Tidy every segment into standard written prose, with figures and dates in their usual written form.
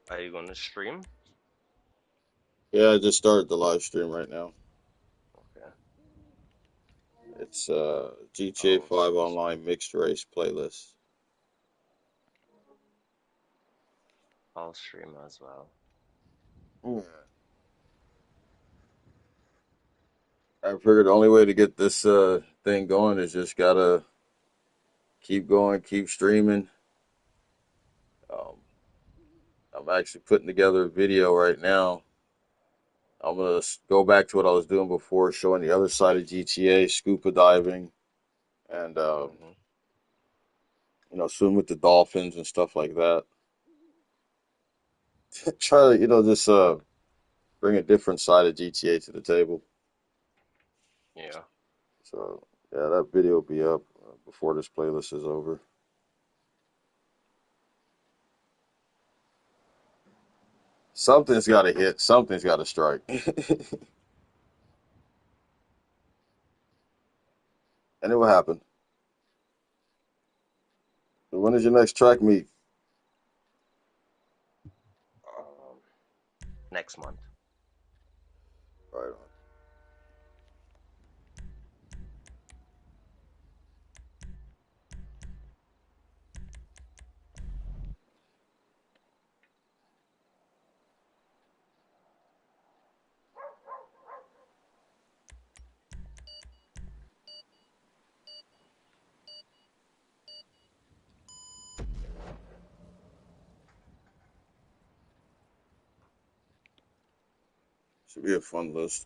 Are you gonna stream? Yeah, I just started the live stream right now. Okay. It's GTA I'll 5 s- Online Mixed Race playlist. I'll stream as well. Yeah. I figured the only way to get this thing going is just gotta keep going, keep streaming. Um, I'm actually putting together a video right now. I'm gonna go back to what I was doing before, showing the other side of GTA, scuba diving, and Hmm. swim with the dolphins and stuff like that. Try to just bring a different side of GTA to the table. Yeah. So yeah, that video will be up before this playlist is over. Something's got to hit. Something's got to strike. And it will happen. So when is your next track meet? Um, Next month. Right on. Should be a fun list.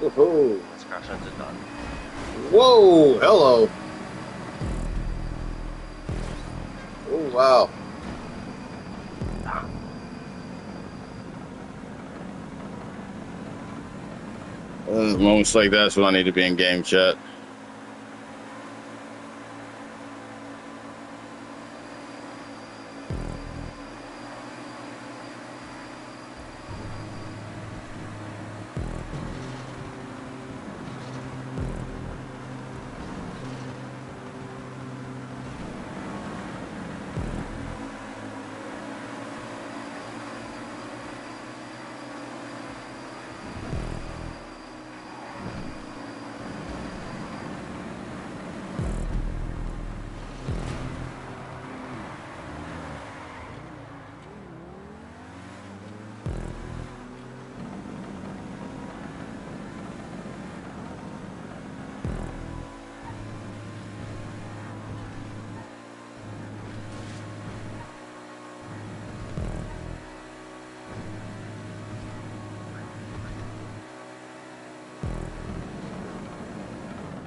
Whoa! Let's crash into that. Whoa! Hello! Oh wow! Damn. Moments like that's when I need to be in game chat.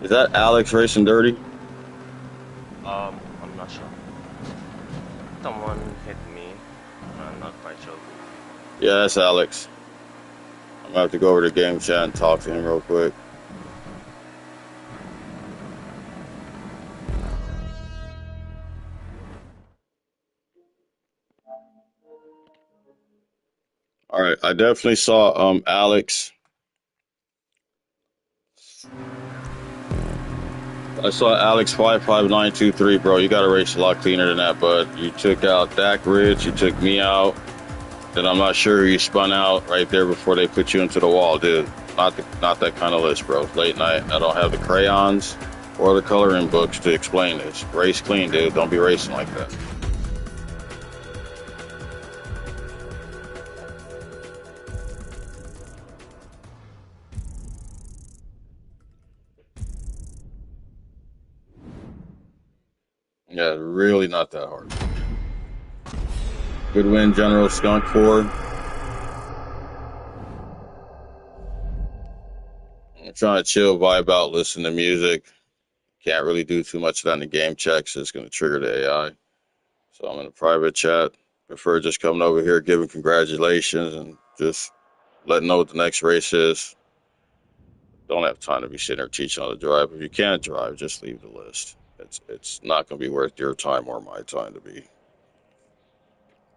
Is that Alex racing dirty? I'm not sure. Someone hit me. I'm not quite sure who. Yeah, that's Alex. I'm gonna have to go over to game chat and talk to him real quick. All right, I definitely saw Alex. I saw Alex 55923, bro. You got to race a lot cleaner than that, bud. You took out Dak Ridge. You took me out. Then I'm not sure you spun out right there before they put you into the wall, dude. Not that kind of list, bro. Late night. I don't have the crayons or the coloring books to explain this. Race clean, dude. Don't be racing like that. Yeah, really not that hard. Good win, General Skunk 4. I'm trying to chill, vibe out, listen to music. Can't really do too much of that in the game checks. It's going to trigger the AI. So I'm in a private chat. Prefer just coming over here, giving congratulations, and just letting know what the next race is. Don't have time to be sitting there teaching how to drive. If you can't drive, just leave the list. It's not going to be worth your time or my time to be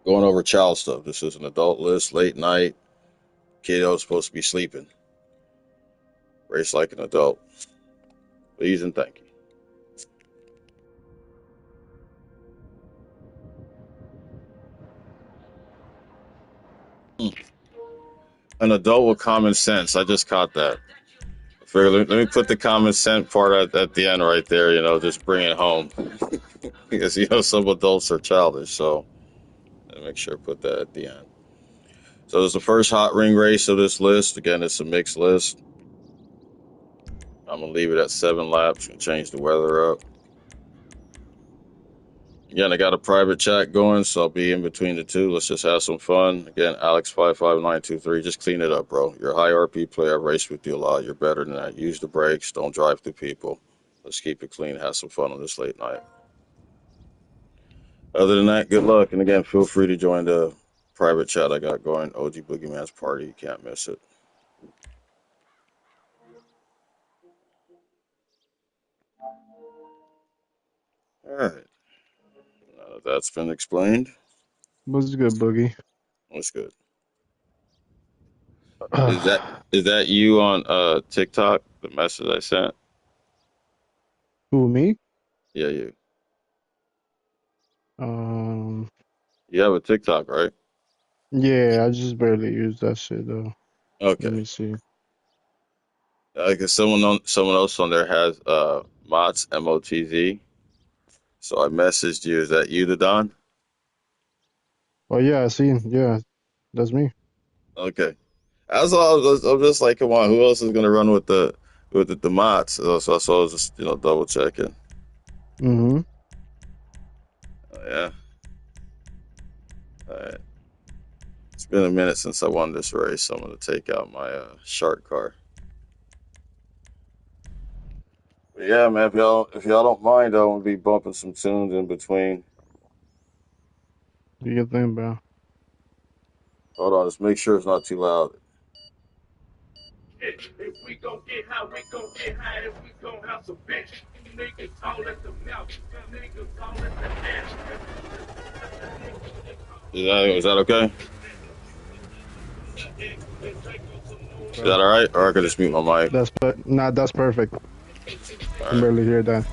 going over child stuff. This is an adult list, late night. Kiddo's supposed to be sleeping. Race like an adult. Please and thank you. An adult with common sense. I just caught that. Let me put the common sense part at the end right there. Just bring it home because some adults are childish. So make sure to put that at the end. So it's the first hot ring race of this list. Again, it's a mixed list. I'm gonna leave it at 7 laps and change the weather up. Again, I got a private chat going, so I'll be in between the two. Let's just have some fun. Again, Alex55923. Just clean it up, bro. You're a high RP player. I've raced with you a lot. You're better than that. Use the brakes. Don't drive through people. Let's keep it clean. Have some fun on this late night. Other than that, good luck. And again, feel free to join the private chat I got going. OG Boogeyman's party. You can't miss it. All right. Now that that's been explained, What's good, Boogie? that's good. Is that is that you on TikTok? The message I sent? Who, me? Yeah, you. Um, You have a TikTok, right? yeah, I just barely use that shit though. Let Okay. me see. Because someone else on there has Mott's MOTZ. So I messaged you. Is that you, the Don? Oh yeah, I see. Yeah, that's me. Okay. That's all. I'm just like, come on, who else is gonna run with the Mott's? So I was just double checking. Mm-hmm. Yeah. All right. It's been a minute since I won this race, so I'm gonna take out my shark car. But yeah, man. If y'all don't mind, I'm gonna be bumping some tunes in between. Do your thing, bro. Hold on, just make sure it's not too loud. If we gon' get high, we gon' get high. If we gon' have some bitch, niggas all at the mouth, niggas all at the ass. Is that okay? Is Bro. that all right? Or I could just mute my mic. That's perfect. All Can right. barely hear that.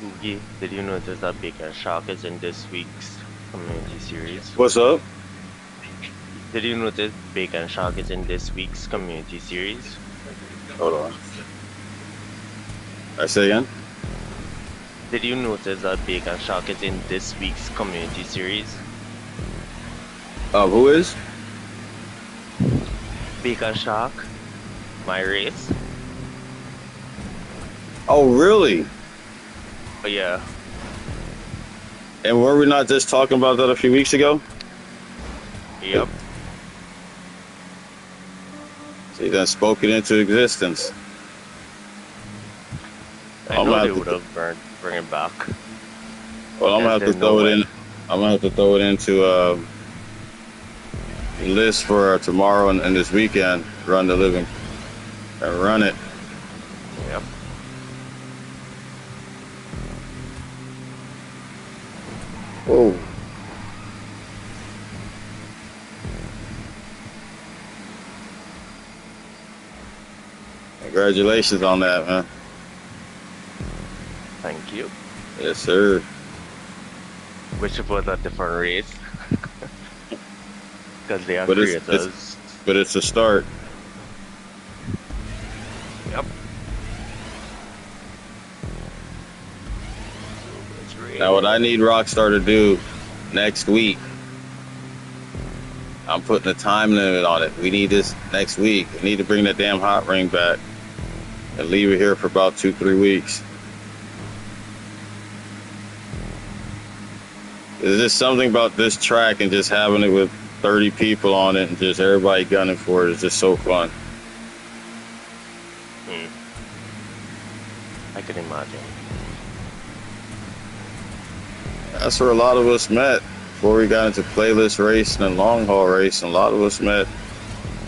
Boogie, did you notice that Bacon Shark is in this week's community series? What's up? Did you notice Bacon Shark is in this week's community series? Hold on. I say again. Did you notice that Bacon Shark is in this week's community series? Who is? Bacon Shark, my race. Oh, really? Oh yeah, And were we not just talking about that a few weeks ago? yep. He done spoke it into existence. I I'm know gonna they have would to. have bring it back. Well, I'm gonna Guess have to didn't know throw it in. when. I'm gonna have to throw it into the list for tomorrow and this weekend. Run the living and run it. Yep. Whoa. Congratulations on that, man. Thank you. Yes, sir. Wish it was a different race. Because they are But creators. it's a start. Yep. Now, what I need Rockstar to do next week, I'm putting a time limit on it. We need this next week. We need to bring that damn hot ring back and leave it here for about 2-3 weeks. There's just something about this track and just having it with 30 people on it and just everybody gunning for it is just so fun. I can imagine. That's where a lot of us met before we got into playlist racing and long haul racing. A lot of us met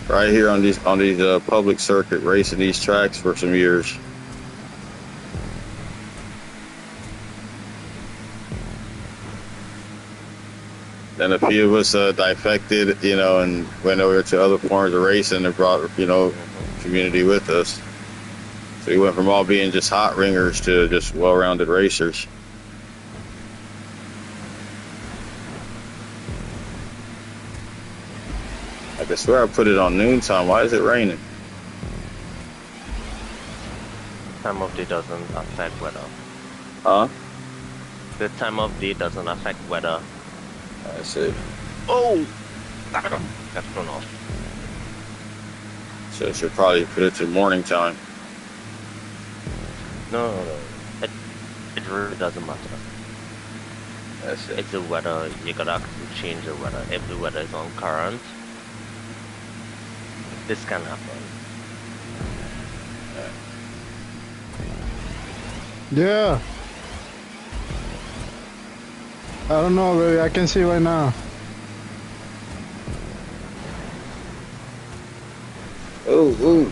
right here on these public circuit racing these tracks for some years. Then a few of us defected, and went over to other forms of racing and brought, community with us. So we went from all being just hot ringers to just well-rounded racers. I swear I put it on noontime. Why is it raining? Time of day doesn't affect weather. Huh? The time of day doesn't affect weather. I see. Oh! Got thrown off. So I should probably put it to morning time. No. It really doesn't matter. That's it. It's the weather. You gotta actually change the weather. If the weather is on current, this can happen. Yeah. I don't know, baby. I can see right now. Ooh.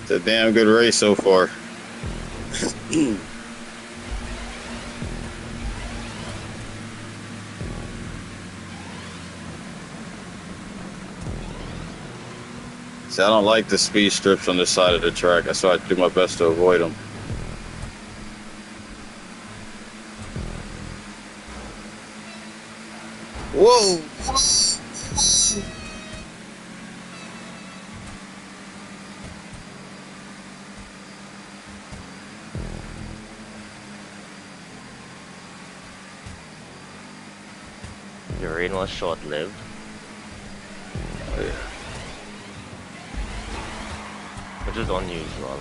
It's a damn good race so far. See, I don't like the speed strips on this side of the track. That's why I do my best to avoid them. Whoa! The rain was short-lived. Oh, yeah. Which is unusual.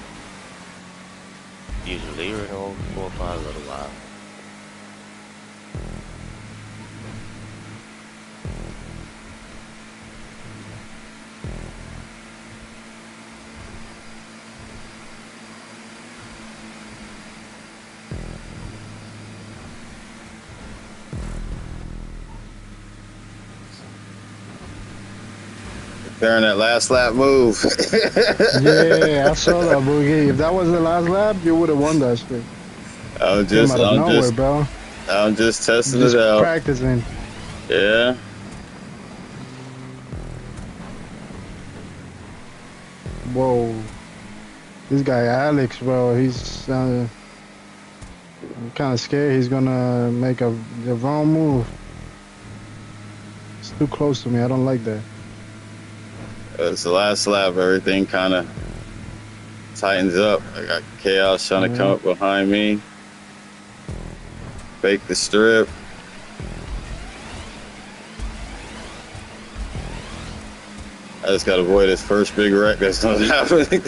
usually, you know, go for a little while. Preparing that last lap move. Yeah, I saw that, Boogie. If that was the last lap, you would have won that shit. I'm Came out of nowhere, just, bro. I'm just testing Just it out. practicing. Yeah. Whoa. This guy, Alex, bro, he's I'm kind of scared he's gonna make the wrong move. It's too close to me. I don't like that. It's the last lap. Everything kind of tightens up. I got Chaos trying to come up behind me. Fake the strip. I just got to avoid this first big wreck that's not happening.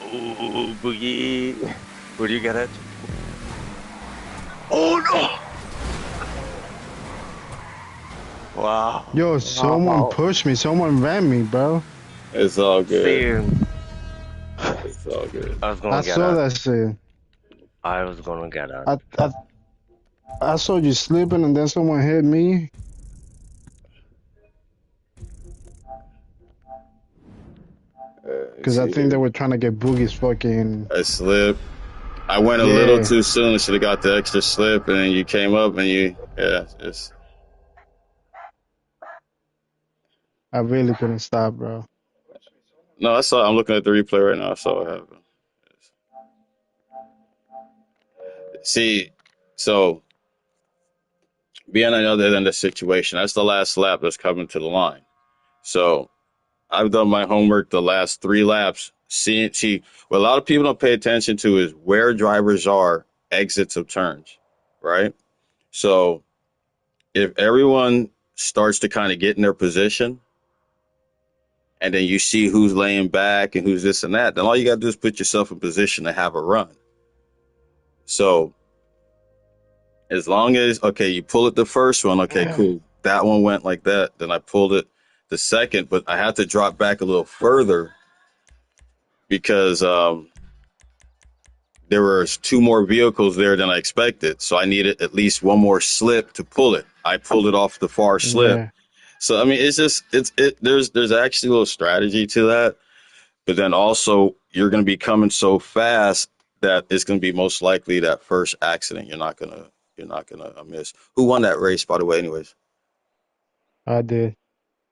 Ooh, Boogie. What do you got at? Oh no! Wow. Yo, someone pushed me. Someone ran me, bro. It's all good. Same. It's all good. I was gonna I get saw out. that shit. I was gonna get out. I saw you slipping, and then someone hit me. Because I think they were trying to get Boogie's fucking... I slipped. I went a little too soon. I should have got the extra slip, and then you came up, and it's... I really couldn't stop, bro. No, I saw. I'm looking at the replay right now. I saw what happened. See, so being on the other end of the situation, that's the last lap that's coming to the line. So I've done my homework the last 3 laps. See, what a lot of people don't pay attention to is where drivers are exits of turns, right? So if everyone starts to kind of get in their position, and then you see who's laying back and who's this and that, then all you got to do is put yourself in position to have a run. So as long as, okay, you pull it the first one, okay, cool. That one went like that. Then I pulled it the second, but I had to drop back a little further because there were 2 more vehicles there than I expected. So I needed at least 1 more slip to pull it. I pulled it off the far slip. Yeah. So, I mean, it's just, there's actually a little strategy to that. But then also you're going to be coming so fast that it's going to be most likely that first accident. You're not going to miss. Who won that race, by the way, anyways? I did.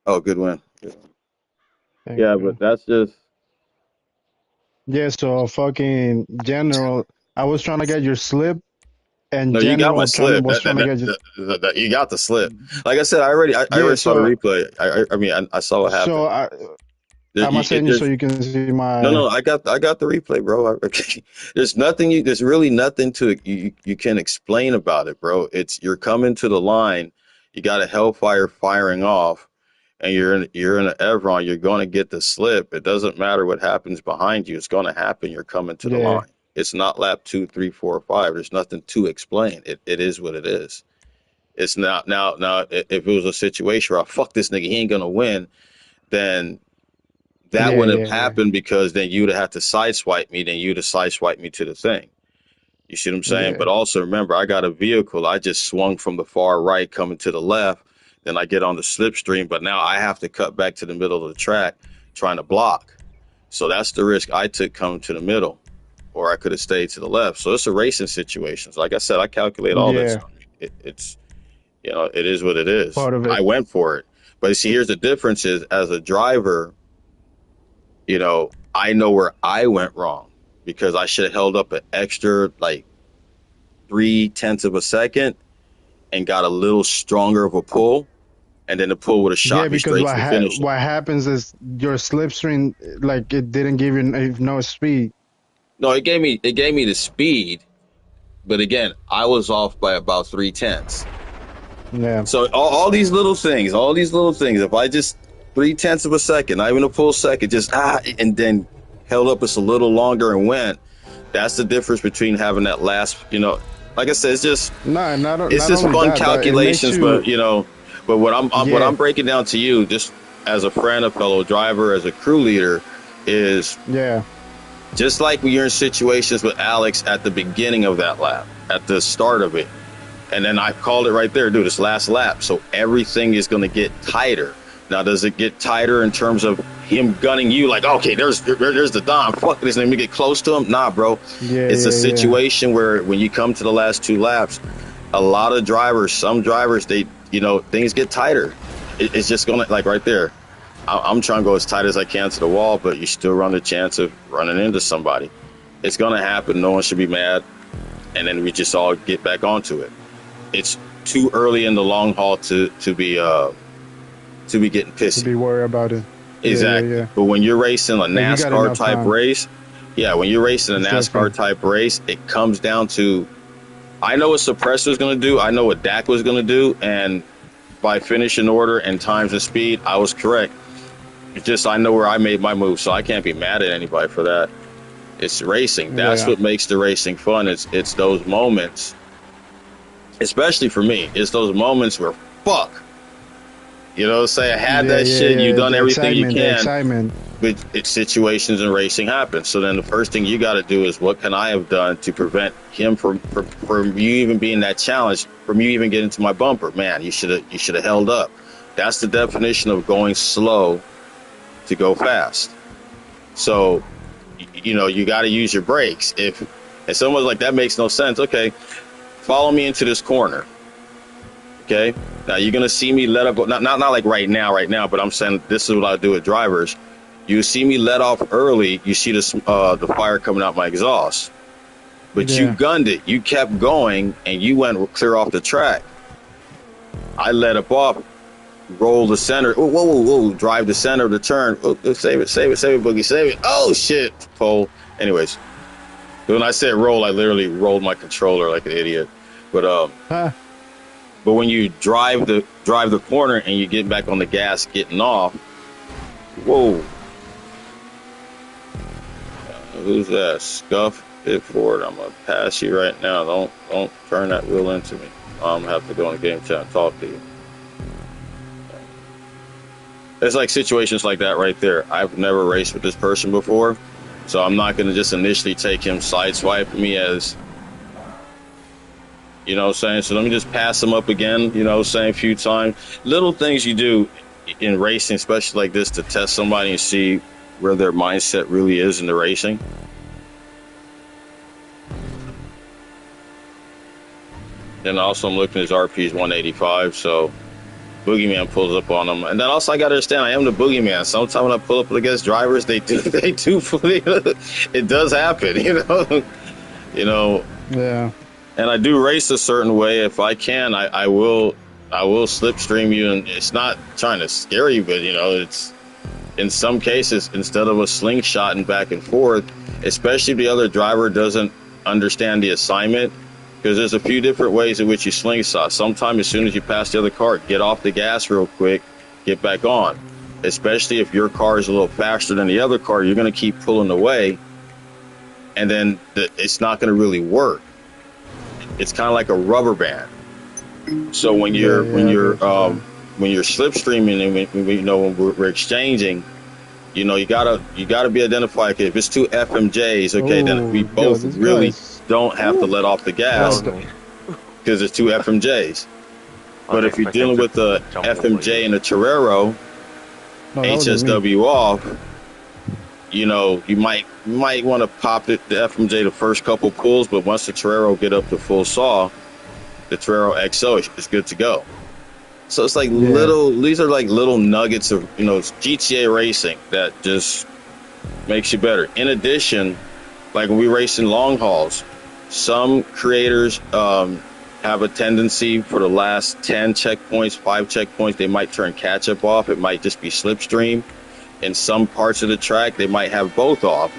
Oh, good win. Thank Yeah, you. but that's just. Yeah, so fucking General, I was trying to get your slip, and No, you got my General slip. was trying to get you. You got the slip. Like I said, I already saw the replay. I mean, I saw what happened. So I'm saying you so you can see my. No, I got the replay, bro. There's really nothing to you can explain about it, bro. You're coming to the line, you got a Hellfire firing off, and you're in an Evron. You're going to get the slip. It doesn't matter what happens behind you. It's going to happen. You're coming to the line. It's not lap 2, 3, 4, 5. There's nothing to explain. It is what it is. It's not now. If it was a situation where fuck this nigga, he ain't gonna win, then that wouldn't have happened because then you'd have had to sideswipe me. Then you'd have sideswiped me to the thing. You see what I'm saying? But also remember, I got a vehicle. I just swung from the far right coming to the left. Then I get on the slipstream, but now I have to cut back to the middle of the track trying to block. So that's the risk I took coming to the middle, or I could have stayed to the left. So it's a racing situation. Like I said, I calculate all this. It's, it is what it is. Part of it. I went for it. But see, here's the difference is as a driver, I know where I went wrong because I should have held up an extra like 0.3 of a second and got a little stronger of a pull, and then the pull would have shot me straight to the finish line. What happens is your slipstream, like it didn't give you no speed. No, it gave me the speed, but again, I was off by about 0.3. Yeah. So all these little things, if I just 0.3 of a second, not even a full second, just and then held up just a little longer and went, that's the difference between having that last, like I said, No, it's not just only fun that, but it makes calculations, you. but what I'm Yeah. breaking down to you, just as a friend, a fellow driver, as a crew leader, is Yeah. just like when you're in situations with Alex at the beginning of that lap, at the start of it. And then I called it right there, dude, it's last lap. So everything is going to get tighter. Now, does it get tighter in terms of him gunning you? Like, okay, there's the Dom. Fuck this. Let me get close to him. Nah, bro. Yeah. It's a Yeah. situation where when you come to the last 2 laps, a lot of drivers, some drivers, things get tighter. It's just going to, like right there. I'm trying to go as tight as I can to the wall, but you still run the chance of running into somebody. It's going to happen. No one should be mad. And then we just all get back onto it. It's too early in the long haul to be getting To pissy. be worried about it. Exactly. Yeah. But when you're racing a Like, you got NASCAR enough type time. race, when you're racing a It's NASCAR different. type race, it comes down to, I know what Suppressor is going to do. I know what Dak was going to do. And by finishing order and times and speed, I was correct. It's just, I know where I made my move, so I can't be mad at anybody for that. It's racing. That's Yeah. what makes the racing fun. It's those moments. Especially for me, it's those moments where, fuck, say I had that shit, you've done The everything you excitement, the can, excitement. but situations in racing happen. So then the first thing you got to do is, what can I have done to prevent him from you even being that challenge, from you even getting to my bumper? Man, you should have held up. That's the definition of going slow to go fast. So, you got to use your brakes. And someone's like, that makes no sense. Okay. Follow me into this corner. Okay. Now you're gonna see me let up. Not like right now. But I'm saying this is what I do with drivers. You see me let off early. You see the fire coming out my exhaust, but you gunned it. You kept going and you went clear off the track. I let up off, roll the center. Whoa! Drive the center of the turn. Oh, save it, Boogie, save it. Oh shit, pole. Anyways. When I said roll, I literally rolled my controller like an idiot. But when you drive the corner and you get back on the gas, getting off, whoa! Who's that? Scuff it forward. I'm gonna pass you right now. Don't turn that wheel into me. I'm gonna have to go in the game chat and talk to you. It's like situations like that right there. I've never raced with this person before. So I'm not going to just initially take him sideswiping me as, what I'm saying? So let me just pass him up again, saying a few times. Little things you do in racing, especially like this, to test somebody and see where their mindset really is in the racing. And also I'm looking at his RP's 185, so Boogeyman pulls up on him. And then also I got to understand, I am the Boogeyman. Sometimes when I pull up against drivers, they do it does happen, Yeah. And I do race a certain way. If I can, I will slipstream you, and it's not trying to scare you, but it's, in some cases, instead of a slingshot and back and forth, especially if the other driver doesn't understand the assignment, because there's a few different ways in which you slingshot. Sometimes as soon as you pass the other car, get off the gas real quick, get back on. Especially if your car is a little faster than the other car, you're going to keep pulling away, and then it's not going to really work. It's kind of like a rubber band. So when you're slipstreaming and when we're exchanging, you gotta be identified. If it's two FMJs, okay, then we both really don't have to let off the gas because it's two FMJs. But if you're dealing with the FMJ and the Torero, HSW off, you might want to pop the FMJ the first couple pulls, but once the Torero get up to full saw, the Torero XO is good to go. So it's like these are like little nuggets of, GTA racing that just makes you better. In addition, like when we race in long hauls, some creators have a tendency for the last 10 checkpoints, 5 checkpoints, they might turn catch up off. It might just be slipstream. In some parts of the track, they might have both off.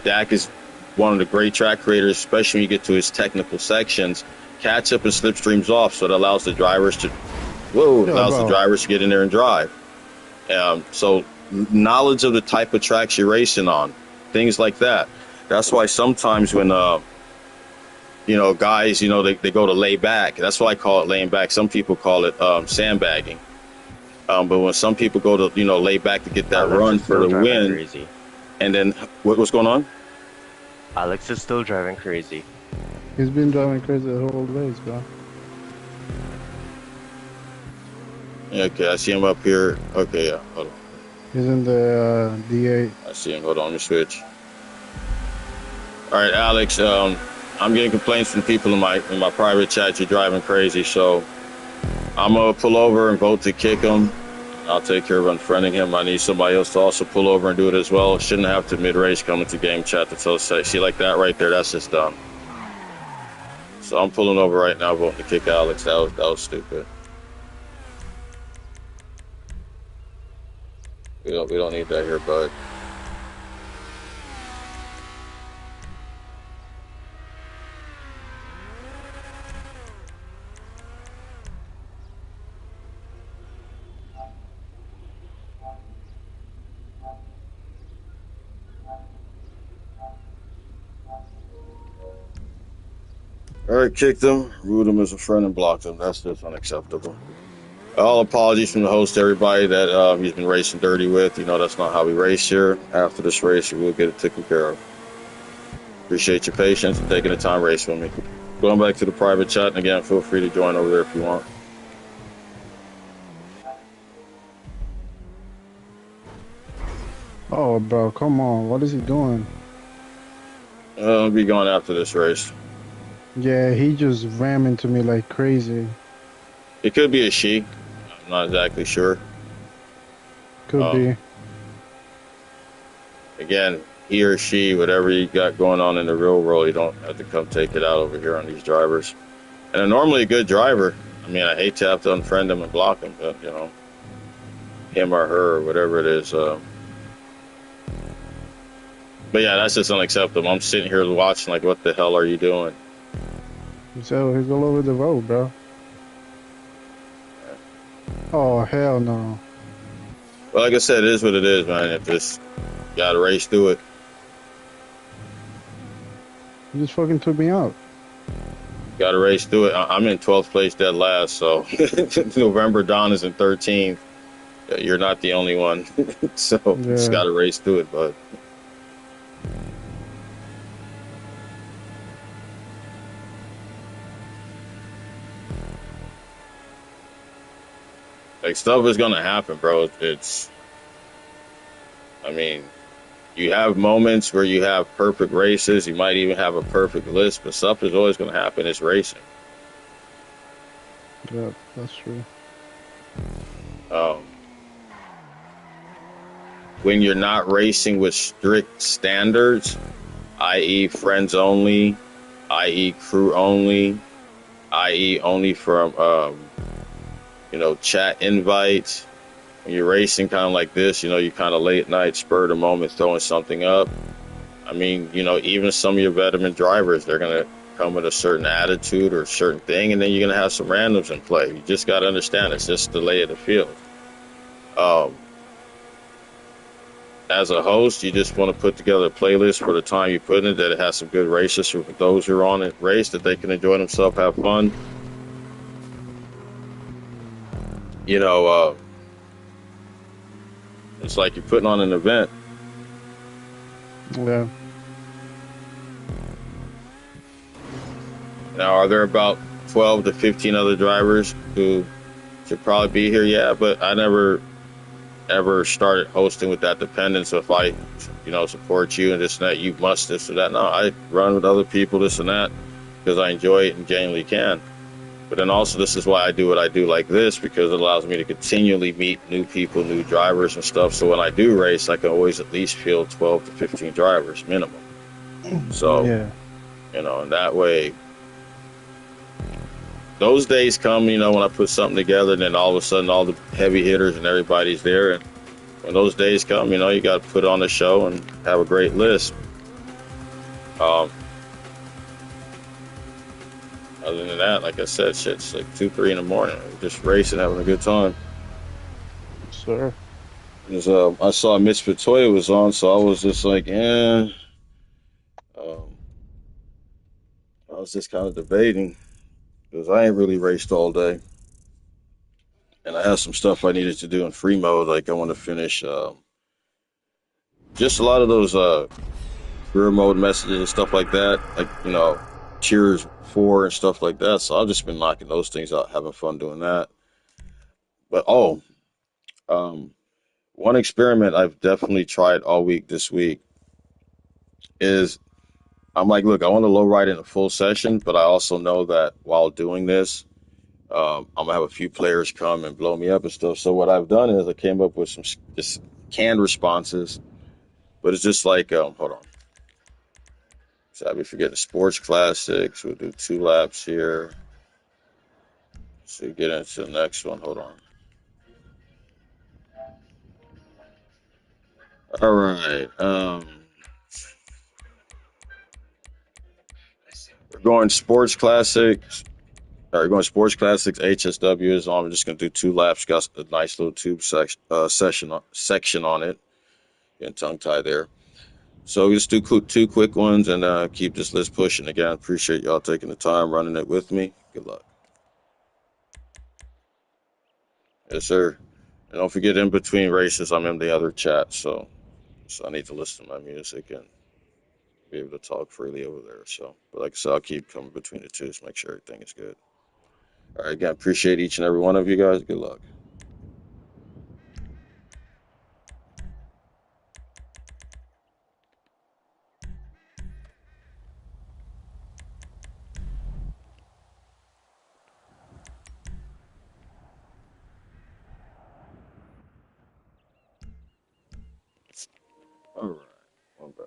Dak is one of the great track creators, especially when you get to his technical sections, catch up and slipstreams off, so it allows the drivers to get in there and drive. So knowledge of the type of tracks you're racing on, things like that. That's why sometimes when guys, they go to lay back. That's why I call it laying back. Some people call it sandbagging. But when some people go to lay back to get that run for the win, crazy. And then what's going on? Alex is still driving crazy. He's been driving crazy the whole race, bro. Okay, I see him up here. Okay, yeah, hold on. He's in the D8. I see him. Hold on, let me switch. All right, Alex. I'm getting complaints from people in my private chat. You're driving crazy, so I'm gonna pull over and vote to kick him. I'll take care of unfriending him. I need somebody else to also pull over and do it as well. Shouldn't have to mid-race come into game chat to tell say, see, like that right there, that's just dumb. So I'm pulling over right now, voting to kick Alex. That was stupid. We don't need that here, bud. All right, kicked him, ruled him as a friend, and blocked him. That's just unacceptable. All apologies from the host, everybody that he's been racing dirty with. That's not how we race here. After this race, we'll get it taken care of. Appreciate your patience and taking the time racing with me. Going back to the private chat, and again, feel free to join over there if you want. Oh, bro, come on. What is he doing? I'll be going after this race. Yeah, he just rammed into me like crazy. It could be a she. I'm not exactly sure. Could be. Again, he or she, whatever you got going on in the real world, you don't have to come take it out over here on these drivers. And they're normally a good driver. I mean, I hate to have to unfriend them and block them, but, him or her or whatever it is. But yeah, that's just unacceptable. I'm sitting here watching like, what the hell are you doing? So he's all over the road, bro. Oh, hell no. Well, like I said, it is what it is, man. If just gotta race through it. You just fucking took me out. Gotta race through it. I'm in 12th place, dead last, so November Don is in 13th. You're not the only one. So just gotta race through it, bud. Like, stuff is gonna happen, bro. You have moments where you have perfect races. You might even have a perfect list, but stuff is always gonna happen. It's racing. Yeah, that's true. When you're not racing with strict standards, i.e. friends only, i.e. crew only, i.e. only from chat invites. When you're racing kind of like this, you kind of late night, spur of the moment, throwing something up. I mean, even some of your veteran drivers, they're going to come with a certain attitude or a certain thing, and then you're going to have some randoms in play. You just got to understand it's just the lay of the field. As a host, you just want to put together a playlist for the time you put in it, that it has some good races for those who are on it race, that they can enjoy themselves, have fun. It's like you're putting on an event. Yeah. Now, are there about 12 to 15 other drivers who should probably be here? Yeah, but I never ever started hosting with that dependence. So if I, support you and this and that, you must this or that. No, I run with other people, this and that, because I enjoy it and genuinely can. But then also, this is why I do what I do like this, because it allows me to continually meet new people, new drivers and stuff. So when I do race, I can always at least field 12 to 15 drivers minimum. So, yeah. And that way, those days come, when I put something together, and then all of a sudden all the heavy hitters and everybody's there. And when those days come, you got to put on a show and have a great list. Um, other than that, like I said, shit's like 2, 3 in the morning. We're just racing, having a good time. Sir. I saw Mitch Patoya was on, so I was just like, eh. Um, I was just kind of debating because I ain't really raced all day, and I had some stuff I needed to do in free mode. Like I want to finish just a lot of those career mode messages and stuff like that, like Cheers 4 and stuff like that. So I've just been knocking those things out, having fun doing that. But um, one experiment I've definitely tried all week this week is I'm like, look, I want to low ride in a full session, but I also know that while doing this, I'm gonna have a few players come and blow me up and stuff. So what I've done is I came up with some just canned responses, but it's just like, hold on. So I'll be forgetting sports classics. We'll do 2 laps here. So get into the next one. Hold on. All right. We're going sports classics. All right, going sports classics. HSW is on. I'm just gonna do 2 laps. Got a nice little tube section on it. Getting tongue tied there. So we just do 2 quick ones and keep this list pushing. Again, appreciate y'all taking the time running it with me. Good luck. Yes, sir. And don't forget, in between races, I'm in the other chat, so I need to listen to my music and be able to talk freely over there. So, but like I said, I'll keep coming between the two to make sure everything is good. All right, again, appreciate each and every one of you guys. Good luck. All right, I'm back.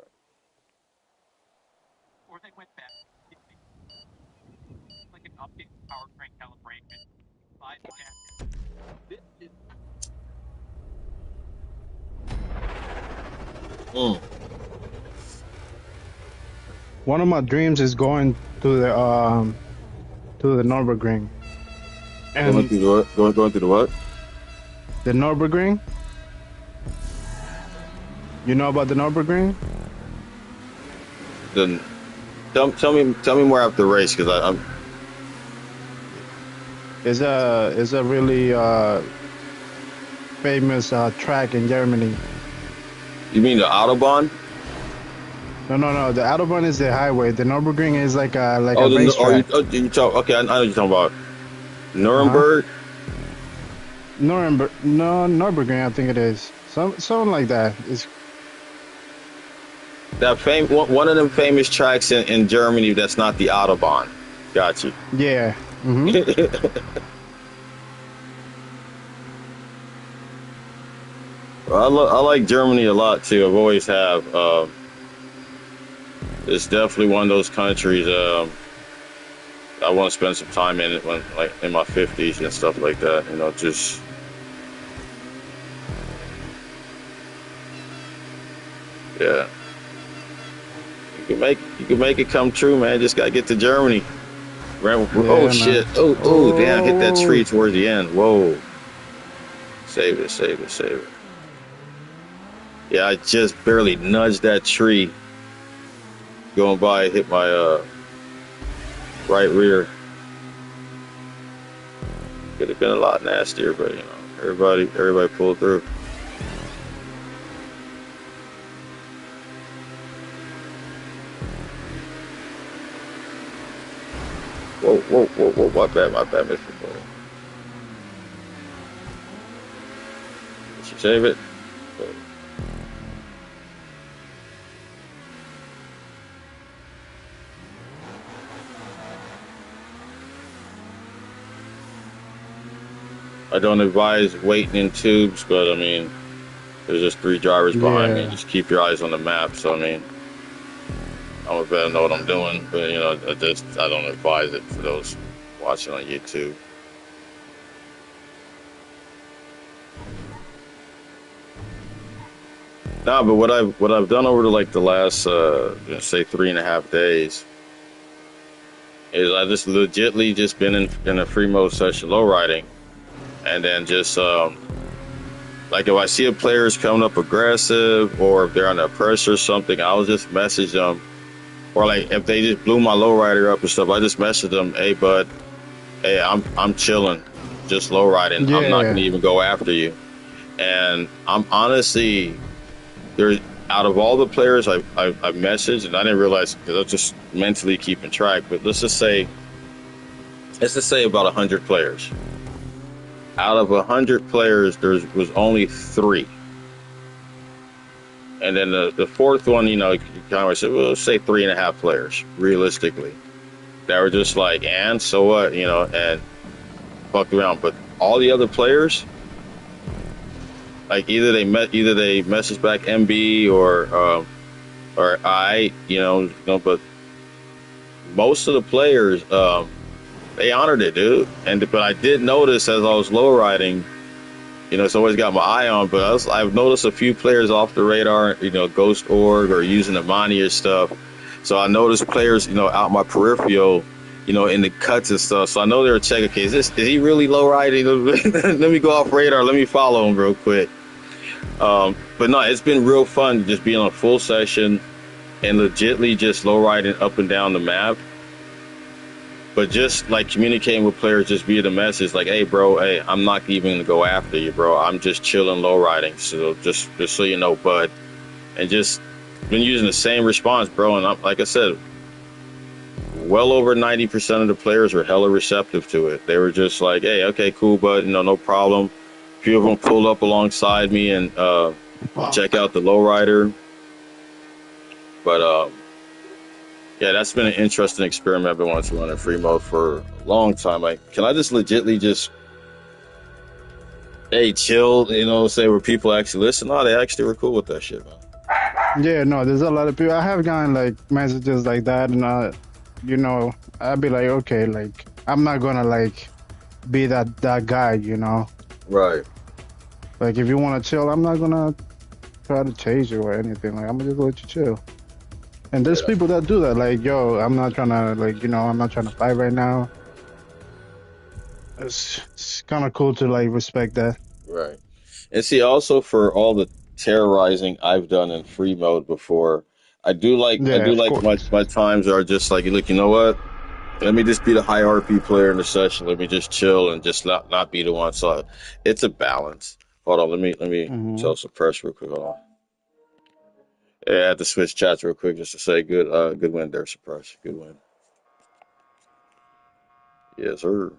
Mm. One of my dreams is going to the Nürburgring. Going And through the what? Going through the what? the Nürburgring? You know about the Nürburgring? Then tell me more after the race because I'm. It's a really famous track in Germany. You mean the Autobahn? No. The Autobahn is the highway. The Nürburgring is like a Oh, racetrack. you talk. Okay, I know what you're talking about. Nuremberg. Nürburgring, I think it is. Something like that. It's One of them famous tracks in Germany that's not the Autobahn. Got you. yeah. Hmm. I like Germany a lot too. I've always have. It's definitely one of those countries I want to spend some time in it when, like, in my 50s and stuff like that. Just yeah. You can make it come true, man. Just gotta get to Germany. Yeah, Shit! man. Oh, damn! Hit that tree towards the end. Whoa! Save it. Yeah, I just barely nudged that tree. Going by, hit my right rear. Could have been a lot nastier, but everybody pulled through. Whoa, my bad, Mr. Boy. Did you save it? I don't advise waiting in tubes, but I mean, there's just 3 drivers behind me. Just keep your eyes on the map. So I mean, I'm better know what I'm doing, but I don't advise it for those watching on YouTube. Nah, but what I've done over like the last say 3.5 days is I just legitly just been in a free mode session low riding, and then just like if I see a player's coming up aggressive or if they're under pressure or something, I'll just message them. Or like if they just blew my lowrider up and stuff, I just message them, hey bud, hey I'm chilling, just low riding. I'm not gonna Yeah, even go after you. And I'm honestly there out of all the players I've messaged, and I didn't realize because I was just mentally keeping track. But let's just say about 100 players. Out of 100 players, there was only three. And then the fourth one, you kind of said, well, let's say 3.5 players, realistically. That were just like, and so what, and fucked around. But all the other players, like either they message back MB or I, but most of the players, they honored it, dude. But I did notice as I was low riding, it's always got my eye on, but I've noticed a few players off the radar, Ghost Org or using Amani or stuff. So I noticed players, out my peripheral, in the cuts and stuff. So I know they were checking, okay, is he really low riding? Let me go off radar. Let me follow him real quick. But no, it's been real fun just being on a full session and legitly just low riding up and down the map. But just like communicating with players, just via the message, like, hey, bro, hey, I'm not even gonna go after you, bro. I'm just chilling, low riding. So just so you know, bud, and just been using the same response, bro. And like I said, well over 90% of the players were hella receptive to it. They were just like, hey, okay, cool, bud, no problem. A few of them pulled up alongside me and check out the low rider. But yeah, that's been an interesting experiment. I've been wanting to run in free mode for a long time. Like, can I just legitly just, hey, chill, say where people actually listen? No, they actually were cool with that shit, man. yeah. No, there's a lot of people. I have gotten like messages like that, and I'd be like, okay, like I'm not gonna like be that guy, Right. Like if you want to chill, I'm not gonna try to chase you or anything. Like I'm gonna just let you chill. And there's Yeah. people that do that. Like, yo, I'm not trying to I'm not trying to fight right now. It's kind of cool to like respect that. Right. And see, also for all the terrorizing I've done in free mode before, I Yeah, do of like course. my times are just like, look, you know what? Let me just be the high RP player in the session. Let me just chill and just not be the one. So it's a balance. Hold on, let me Hmm. tell suppress real quick. Hold on. Yeah, I had to switch chats real quick just to say good win there, suppress. Good win. Yes, sir.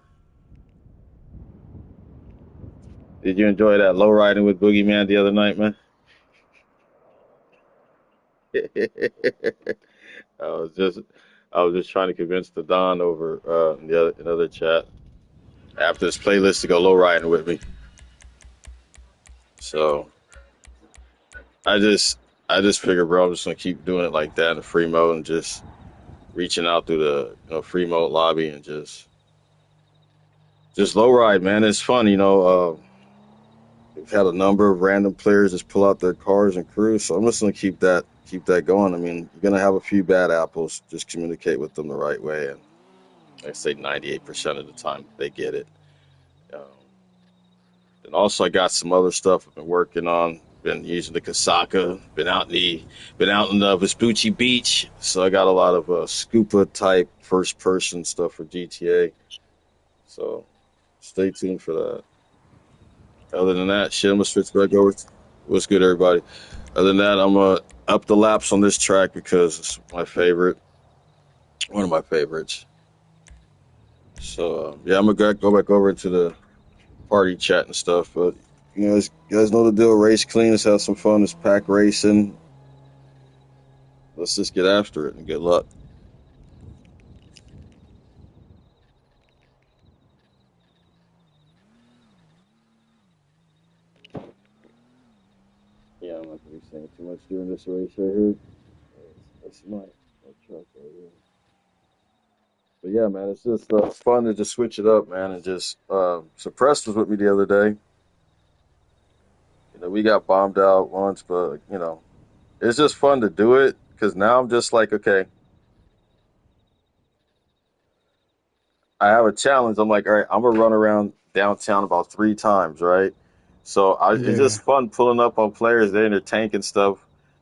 Did you enjoy that low riding with Boogeyman the other night, man? I was just I was just trying to convince the Don over in the other another chat after this playlist to go low riding with me. So I just I just figured, bro, I'm just gonna keep doing it like that in the free mode and just reaching out through the free mode lobby and just low ride, man. It's fun, we've had a number of random players just pull out their cars and cruise, so I'm just gonna keep that going. I mean, you're gonna have a few bad apples. Just communicate with them the right way, and I say 98% of the time they get it. Um, and also, I got some other stuff I've been working on. Been using the Kasaka. Been out in the Vespucci Beach. So I got a lot of scuba type first person stuff for GTA. So stay tuned for that. Other than that, shit, I'm gonna switch back over. What's good, everybody? Other than that, I'm gonna up the laps on this track because it's my favorite, one of my favorites. So yeah, I'm gonna go back over into the party chat and stuff. But you guys know the deal. Race clean. Let's have some fun. It's pack racing. Let's just get after it and good luck. Yeah, I'm not gonna be saying too much during this race right here. That's my truck right here. But yeah, man, it's just fun to just switch it up, man, and just Suppressed was with me the other day. We got bombed out once, but it's just fun to do it because now I'm just like, okay, I have a challenge. I'm like, all right, I'm gonna run around downtown about 3 times, right? So it's Yeah. just fun pulling up on players. They're in their tank and stuff.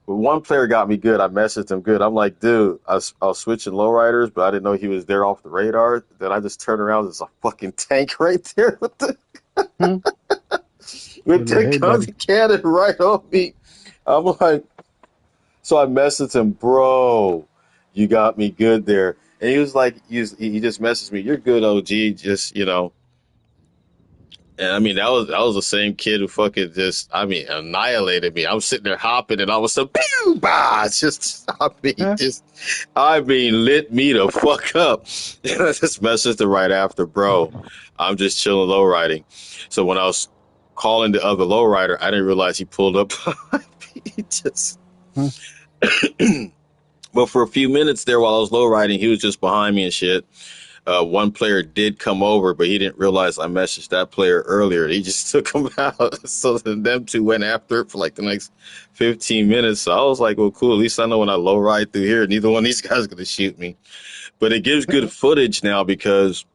But one player got me good. I messaged him good. I'm like, dude, I was switching lowriders, but I didn't know he was there off the radar. Then I just turned around. There's a fucking tank right there with the Hmm. with You're like, the hey, gun buddy. cannon right on me. I'm like, so I messaged him, bro, you got me good there. And he was like, he just messaged me, you're good, OG. Just and I mean, that was the same kid who fucking just, I mean, annihilated me. I'm sitting there hopping, and all of a sudden, pew, bah! It's just, Huh? I mean, lit me the fuck up. And I just messaged him right after, bro. I'm just chilling low riding. So when I was calling the other low rider, I didn't realize he pulled up. He just, Huh? but for a few minutes there while I was low riding, he was just behind me and shit. One player did come over, but he didn't realize I messaged that player earlier. He just took him out. So then them two went after it for like the next 15 minutes. So I was like, well, cool. At least I know when I low ride through here, neither one of these guys is going to shoot me. But it gives good footage now because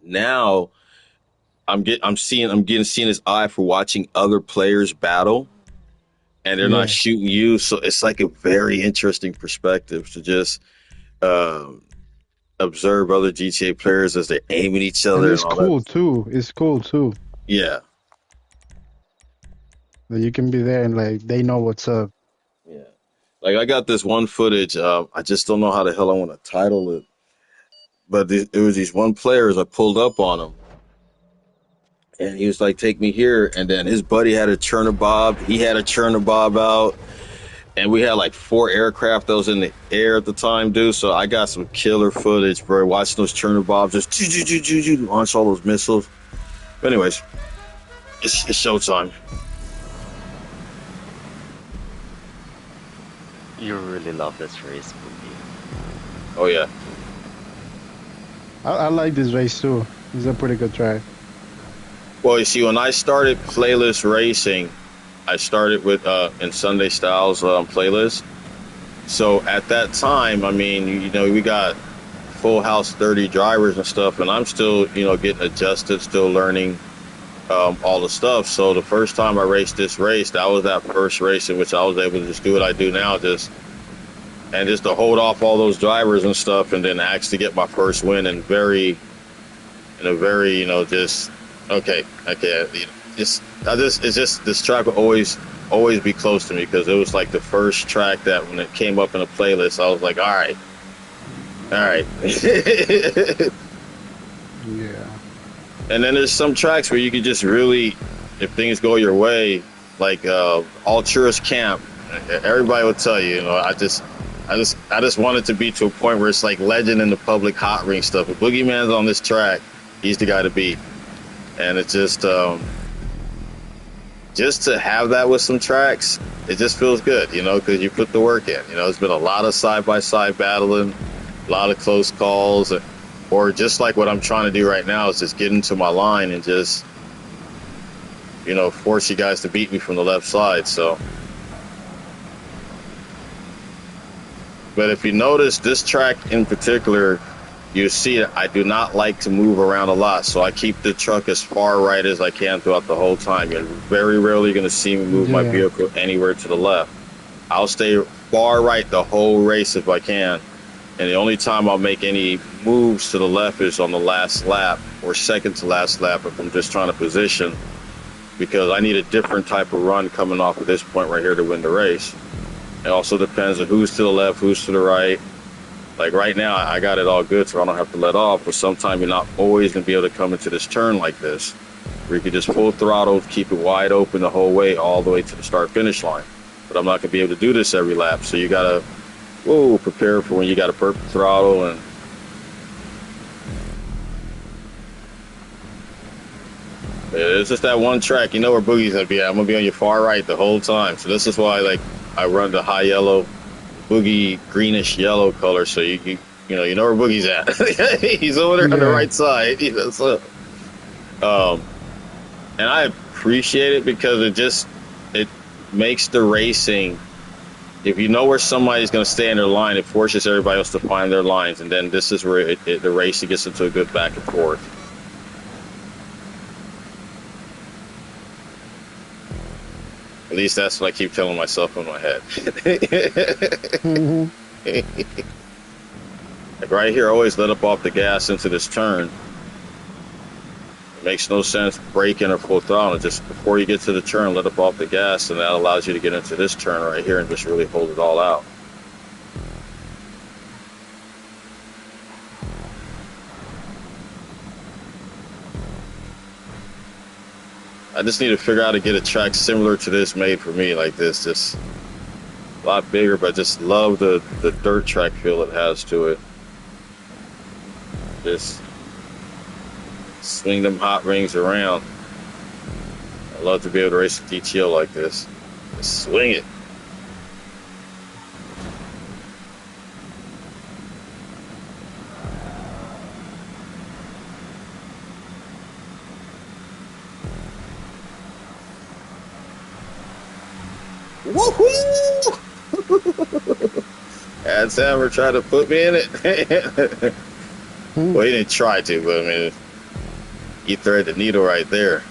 now I'm getting seeing his eye for watching other players battle, and they're not Yeah. shooting you. So it's like a very interesting perspective to just um, observe other GTA players as they aim at each And other and it's all that. cool too. It's cool too. Yeah, That you can be there and like they know what's up. yeah. Like I got this one footage. I just don't know how the hell I want to title it. But it was these one players. I pulled up on him, and he was like, "Take me here." And then his buddy had a Chernobyl. He had a Chernobyl out, and we had like 4 aircraft that was in the air at the time, dude. So I got some killer footage, bro. Watching those Chernobyls just launch all those missiles. But anyways, it's showtime. You really love this race, Boogie. Oh yeah. I like this race too. It's a pretty good track. Well, you see, when I started playlist racing, I started with in Sunday Styles playlist. So at that time, I mean, we got full house 30 drivers and stuff, and I'm still, getting adjusted, still learning all the stuff. So the first time I raced this race, that was that first race in which I was able to just do what I do now, just to hold off all those drivers and stuff, and then actually get my first win in a very, just okay, it's just this track will always be close to me because it was like the first track that when it came up in a playlist, I was like, all right. Yeah. And then there's some tracks where you can just really, if things go your way, like Alturas Camp, everybody will tell you, I just want it to be to a point where it's like legend in the public hot ring stuff. If Boogeyman's on this track, he's the guy to beat. And it's just to have that with some tracks, it just feels good, because you put the work in. It's been a lot of side-by-side battling, a lot of close calls, or just like what I'm trying to do right now is just get into my line and just, force you guys to beat me from the left side. So, but if you notice this track in particular, you see I do not like to move around a lot, so I keep the truck as far right as I can throughout the whole time. You're very rarely going to see me move my vehicle anywhere to the left. I'll stay far right the whole race if I can, and the only time I'll make any moves to the left is on the last lap or second to last lap if I'm just trying to position, because I need a different type of run coming off of this point right here to win the race. It also depends on who's to the left, who's to the right. Like right now, I got it all good, so I don't have to let off. But sometimes you're not always going to be able to come into this turn like this, where you can just full throttle, keep it wide open the whole way, all the way to the start-finish line. But I'm not going to be able to do this every lap, so you got to prepare for when you got a perfect throttle. And it's just that one track, where Boogie's going to be at. I'm going to be on your far right the whole time. So this is why, I run the high yellow, Boogie greenish yellow color, so you know where Boogie's at. He's over there on the right side. So, and I appreciate it because it makes the racing. If you know where somebody's going to stay in their line, it forces everybody else to find their lines, and then this is where the racing gets into a good back and forth. At least that's what I keep telling myself in my head. Like right here, I always let up off the gas into this turn. It makes no sense braking or full throttle. Just before you get to the turn, let up off the gas, and that allows you to get into this turn right here and just really hold it all out. I just need to figure out how to get a track similar to this made for me, like this, just a lot bigger, but just love the dirt track feel it has to it. Just swing them hot rings around. I love to be able to race a DTO like this. Just swing it. Woohoo! Had Sammer try to put me in it. Well, he didn't try to, but I mean, he threaded the needle right there.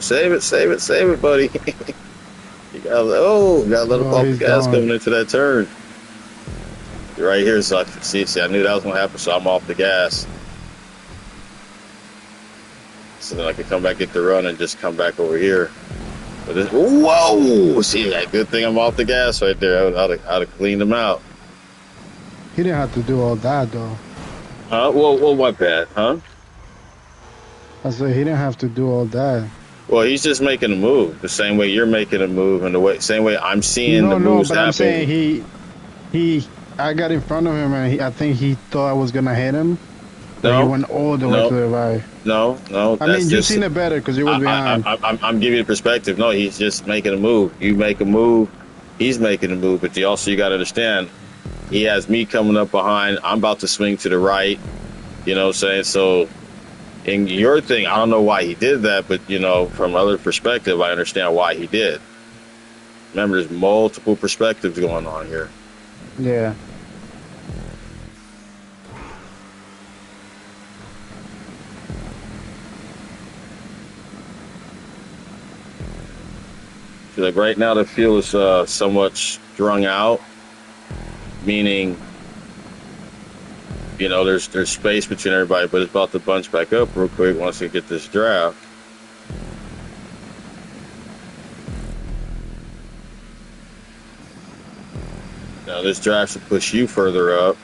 Save it, save it, save it, buddy. You gotta let him off the gas coming into that turn. You're right here, so I can see, I knew that was gonna happen, so I'm off the gas. So then I can come back, get the run, and just come back over here. But this, whoa! See, that good thing I'm off the gas right there. I'd have cleaned him out. He didn't have to do all that though. Well, my bad, huh? I said he didn't have to do all that. Well, he's just making a move the same way you're making a move, and the same way I'm seeing the moves happen. I'm saying I got in front of him, and I think he thought I was gonna hit him. No, he went all the way to the right. No. I mean, you've seen it better because you was behind. I'm giving you perspective. No, he's just making a move. You make a move, he's making a move. But you got to understand, he has me coming up behind. I'm about to swing to the right. You know what I'm saying? So, in your thing, I don't know why he did that, but from other perspective, I understand why he did. Remember, there's multiple perspectives going on here. Yeah. Like right now, the fuel is somewhat strung out, meaning there's space between everybody, but it's about to bunch back up real quick once we get this draft. Now this draft should push you further up.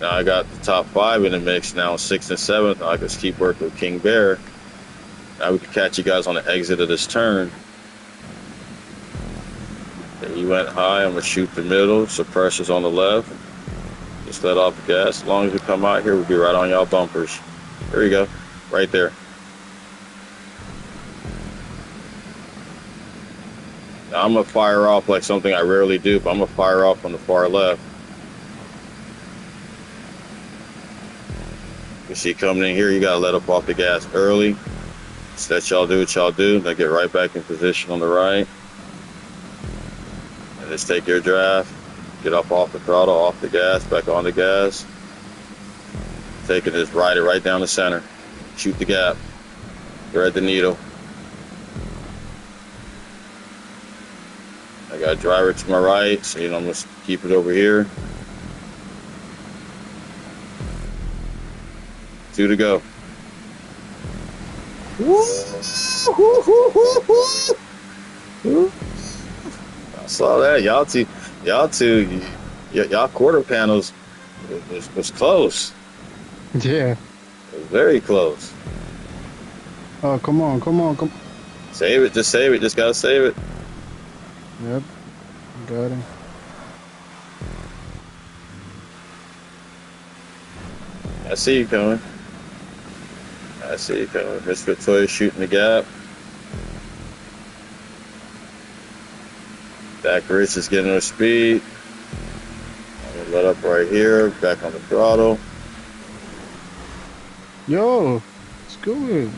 Now I got the top 5 in the mix now, 6th and 7th. I can just keep working with King Bear. Now we can catch you guys on the exit of this turn. He went high. I'm gonna shoot the middle. Suppressor's on the left. Just let off the gas. As long as we come out here, we'll be right on y'all bumpers. There you go, right there. Now I'm gonna fire off like something I rarely do, but I'm gonna fire off on the far left. You see coming in here, you gotta let up off the gas early. Just let y'all do what y'all do. Then get right back in position on the right. Just take your draft, get up off the throttle, off the gas, back on the gas. Take it, just ride it right down the center. Shoot the gap. Thread the needle. I got a driver to my right, so I'm gonna keep it over here. 2 to go. I saw that. Y'all quarter panels was close. Yeah. It was very close. Oh, come on. Save it, just save it. Just gotta save it. Yep. Got it. I see you coming. Miss Victoria shooting the gap. Back race is getting her speed. I'm gonna let up right here. Back on the throttle. Yo, it's good.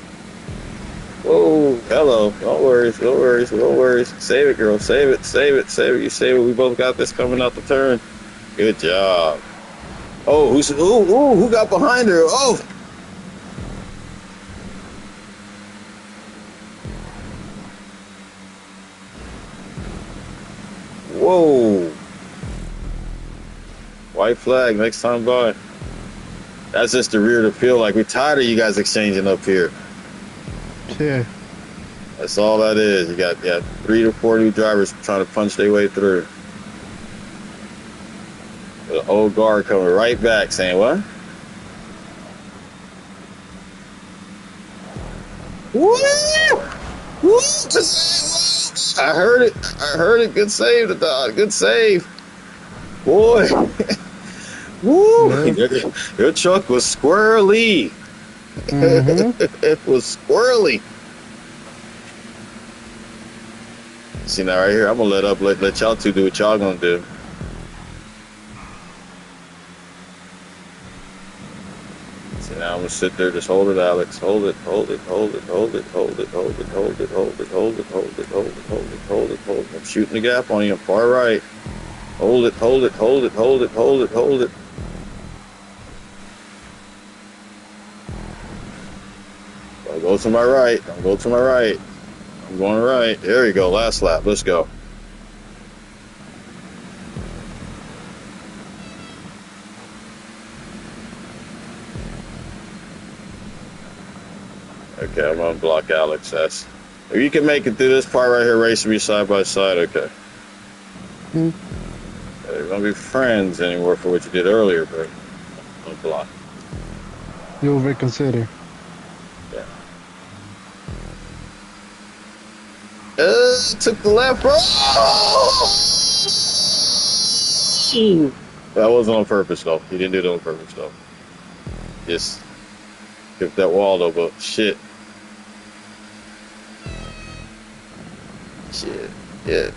Whoa, hello. Don't worry, don't worry, don't worry. Save it, girl. Save it, save it, save it. You save it. We both got this coming out the turn. Good job. Oh, who got behind her? Oh. Whoa. White flag next time by. That's just the rear to feel like we're tired of you guys exchanging up here. Yeah. That's all that is. You got 3 to 4 new drivers trying to punch their way through. The old guard coming right back saying, what? Woo! Woo! I heard it. I heard it. Good save, the dog. Good save. Boy. Woo! Yeah. Your truck was squirrely. It was squirrely. See now right here, I'm gonna let up, let y'all two do what y'all gonna do. See now I'm gonna sit there, just hold it, Alex. Hold it, hold it, hold it, hold it, hold it, hold it, hold it, hold it, hold it, hold it, hold it, hold it, hold it, hold it. I'm shooting the gap on you, far right. Hold it, hold it, hold it, hold it, hold it, hold it. I'll go to my right. I'll go to my right. I'm going right. There you go. Last lap. Let's go. Okay, I'm gonna block Alex. That's if you can make it through this part right here, racing me side by side. Okay. We're gonna be friends anymore for what you did earlier, but I'm block. You'll reconsider. Yeah. Took the left. Oh! That wasn't on purpose though. He didn't do it on purpose though. Just hit that wall though, but shit. Shit. Yeah.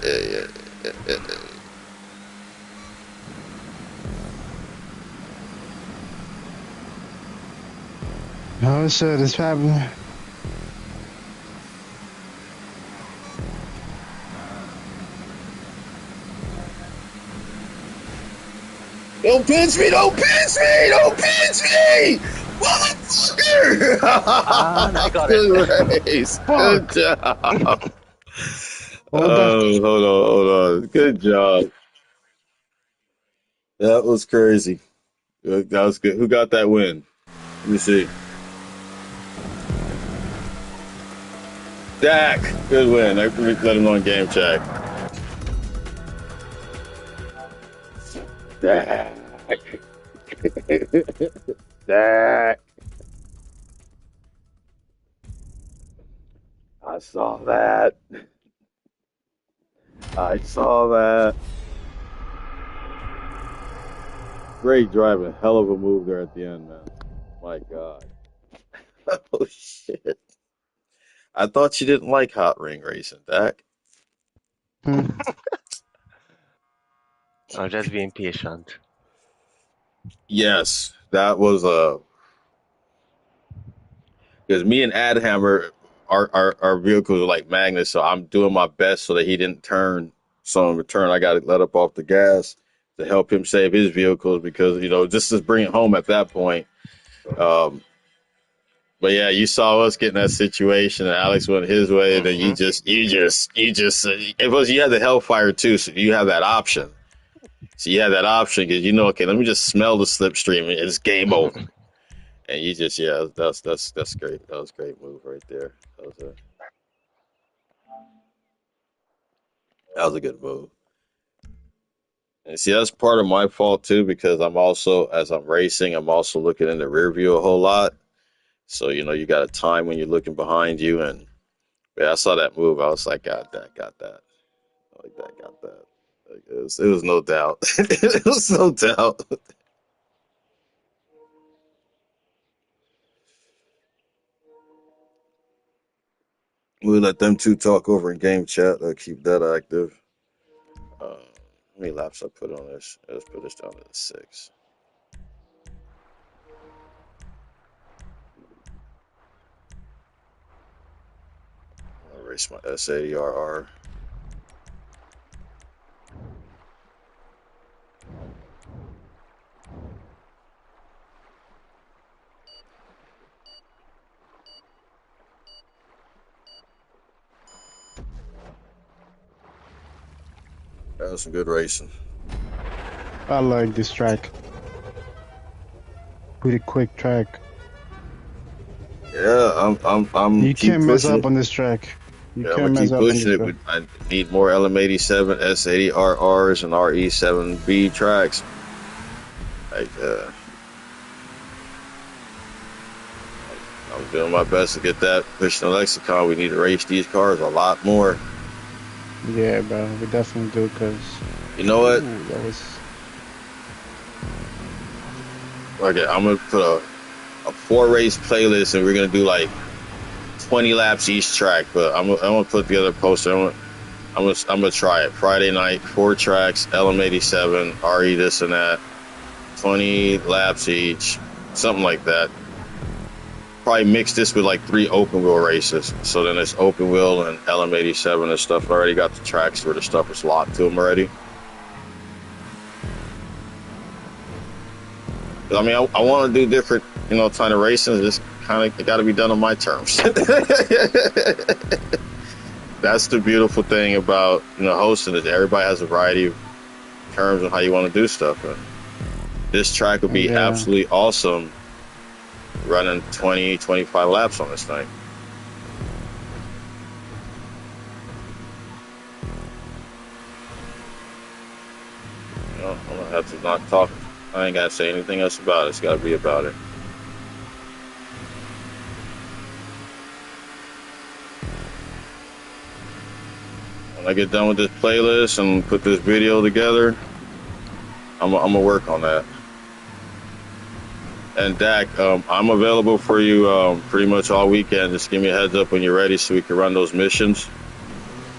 Oh shit, it's happening. Don't pinch me! Don't pinch me! Don't pinch me! Motherfucker! I got Good race. Good job. Hold on. Good job. That was crazy. That was good. Who got that win? Let me see. Dak. Good win. I let him on game check. Dak. Dak. I saw that. I saw that. Great driving. Hell of a move there at the end, man. My God. Oh, shit. I thought you didn't like hot ring racing, Dak. I'm just being patient. Yes, that was because me and Adhammer, our vehicles are like magnets, so I'm doing my best so that he didn't turn. So in return, I got to let up off the gas to help him save his vehicles because just to bring it home at that point. Um, but yeah, you saw us get in that situation, and Alex went his way, and then you just, it was you had the Hellfire too, so you have that option. So you have that option because okay, let me just smell the slipstream, and it's game over. And you just, that's great. That was a great move right there. That was a good move. And see, that's part of my fault too, because I'm also, as I'm racing, I'm also looking in the rear view a whole lot. So, you got a time when you're looking behind you. And yeah, I saw that move. I was like, got that. Like that, got that. Like, it was no doubt. It was no doubt. We'll let them two talk over in game chat. Keep that active. How many laps I put on this? Let's put this down to 6. I'm gonna race my S80RR. That was some good racing. I like this track. Pretty quick track. Yeah, I'm You keep can't mess pushing up it. on this track. You Yeah, I'm can't gonna mess keep up on pushing this it. track. But I need more LM87, S80RRs, and RE7B tracks. Like, I'm doing my best to get that pushed in the lexicon. We need to race these cars a lot more. Yeah, bro, we definitely do. Cause You know what? that was. Okay, I'm gonna put a 4-race playlist, and we're gonna do like 20 laps each track. But I'm gonna put together a poster. I'm gonna try it. Friday night, 4 tracks, LM87, RE this and that, 20 laps each, something like that. Probably mix this with like 3 open wheel races. So then it's open wheel and LM87 and stuff. I already got the tracks where the stuff is locked to them already. I mean, I want to do different, kind of racing. Just kind of got to be done on my terms. That's the beautiful thing about hosting is everybody has a variety of terms on how you want to do stuff. And this track would be absolutely awesome running 20, 25 laps on this thing. I'm gonna have to not talk. I ain't gotta say anything else about it. It's gotta be about it. When I get done with this playlist and put this video together, I'm gonna work on that. And Dak, I'm available for you pretty much all weekend. Just give me a heads up when you're ready so we can run those missions.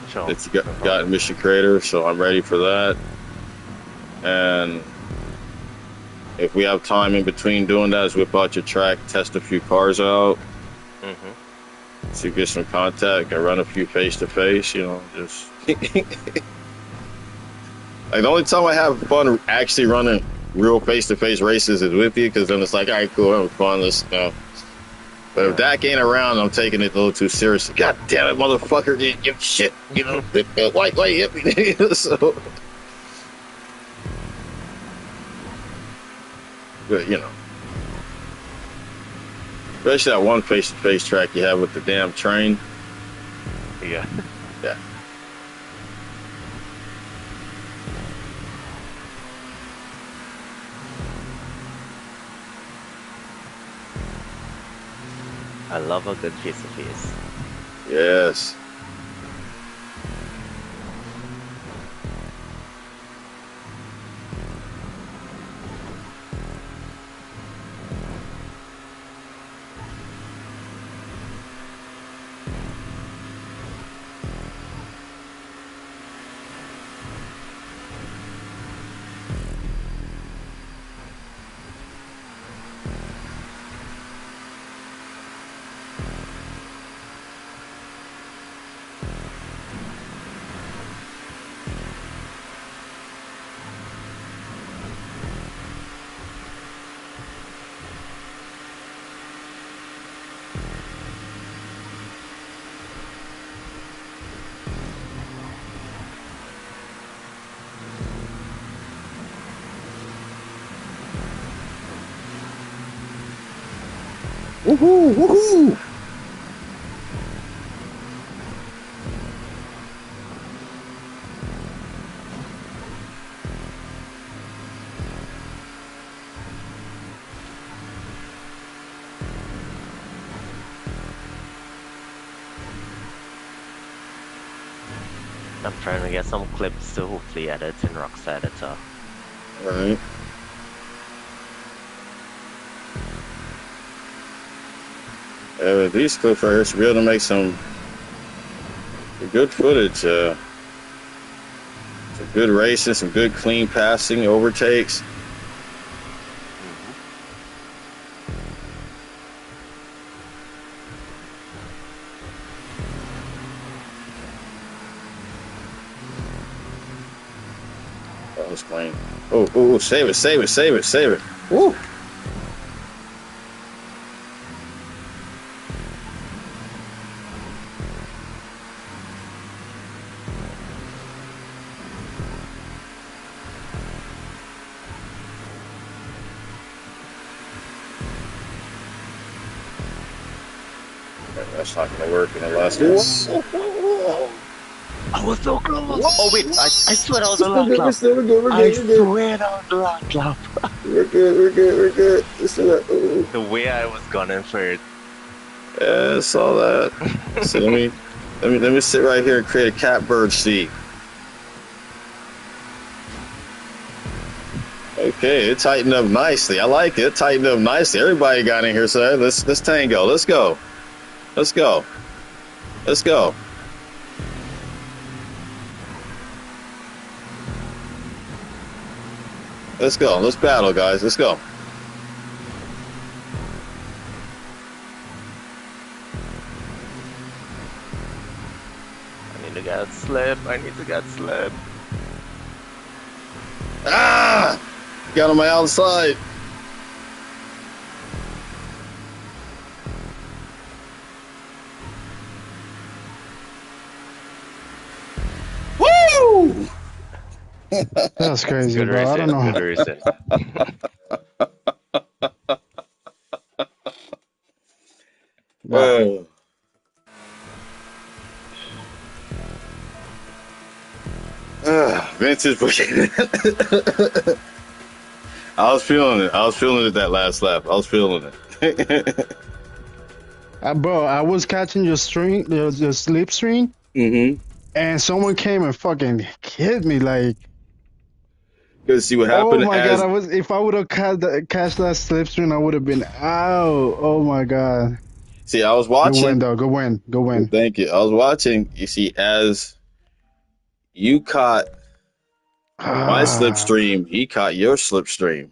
Sure. That you got in Mission Creator, so I'm ready for that. And if we have time in between doing that, as whip out your track, test a few cars out, so you get some contact and run a few face-to-face, just... Like, the only time I have fun actually running real face-to-face races is with you, because then it's like, all right, cool, I'm fun, let's go. But if Dak ain't around, I'm taking it a little too seriously. God damn it, motherfucker, you shit, why hit me? So, but, especially that one face-to-face track you have with the damn train. Yeah. Yeah. I love a good face-to-face. Yes. Woohoo! Woohoo! I'm trying to get some clips to hopefully edit in Rock's editor. Right. These clips right here should be able to make some good footage. Some good racing, some good clean passing, overtakes. That was clean. Oh, save it. Woo! That's not gonna work in the last one. I was so close. Oh wait, I swear that was the last lap. We're good. I swear that was the last lap. We're good. The way I was gunning for it. Yeah, I saw that. So let me sit right here and create a catbird seat. Okay, it tightened up nicely. I like it. It tightened up nicely. Everybody got in here, so let's tango. Let's go. Let's go. Let's go. Let's go. Let's battle, guys. Let's go. I need to get slip. Ah! Got on my outside. Woo! That's crazy, Good bro. I don't know. Good racing. Whoa. Vintage. I was feeling it that last lap. I was feeling it. Bro, I was catching your stream, your slip stream, and someone came and fucking hit me like. Good to see what Oh happened. my god! If I would have catched that slipstream, I would have been out. Oh my god! See, I was watching. Go win, though. Go win. Thank you. I was watching. You see, as you caught my slipstream, he caught your slipstream.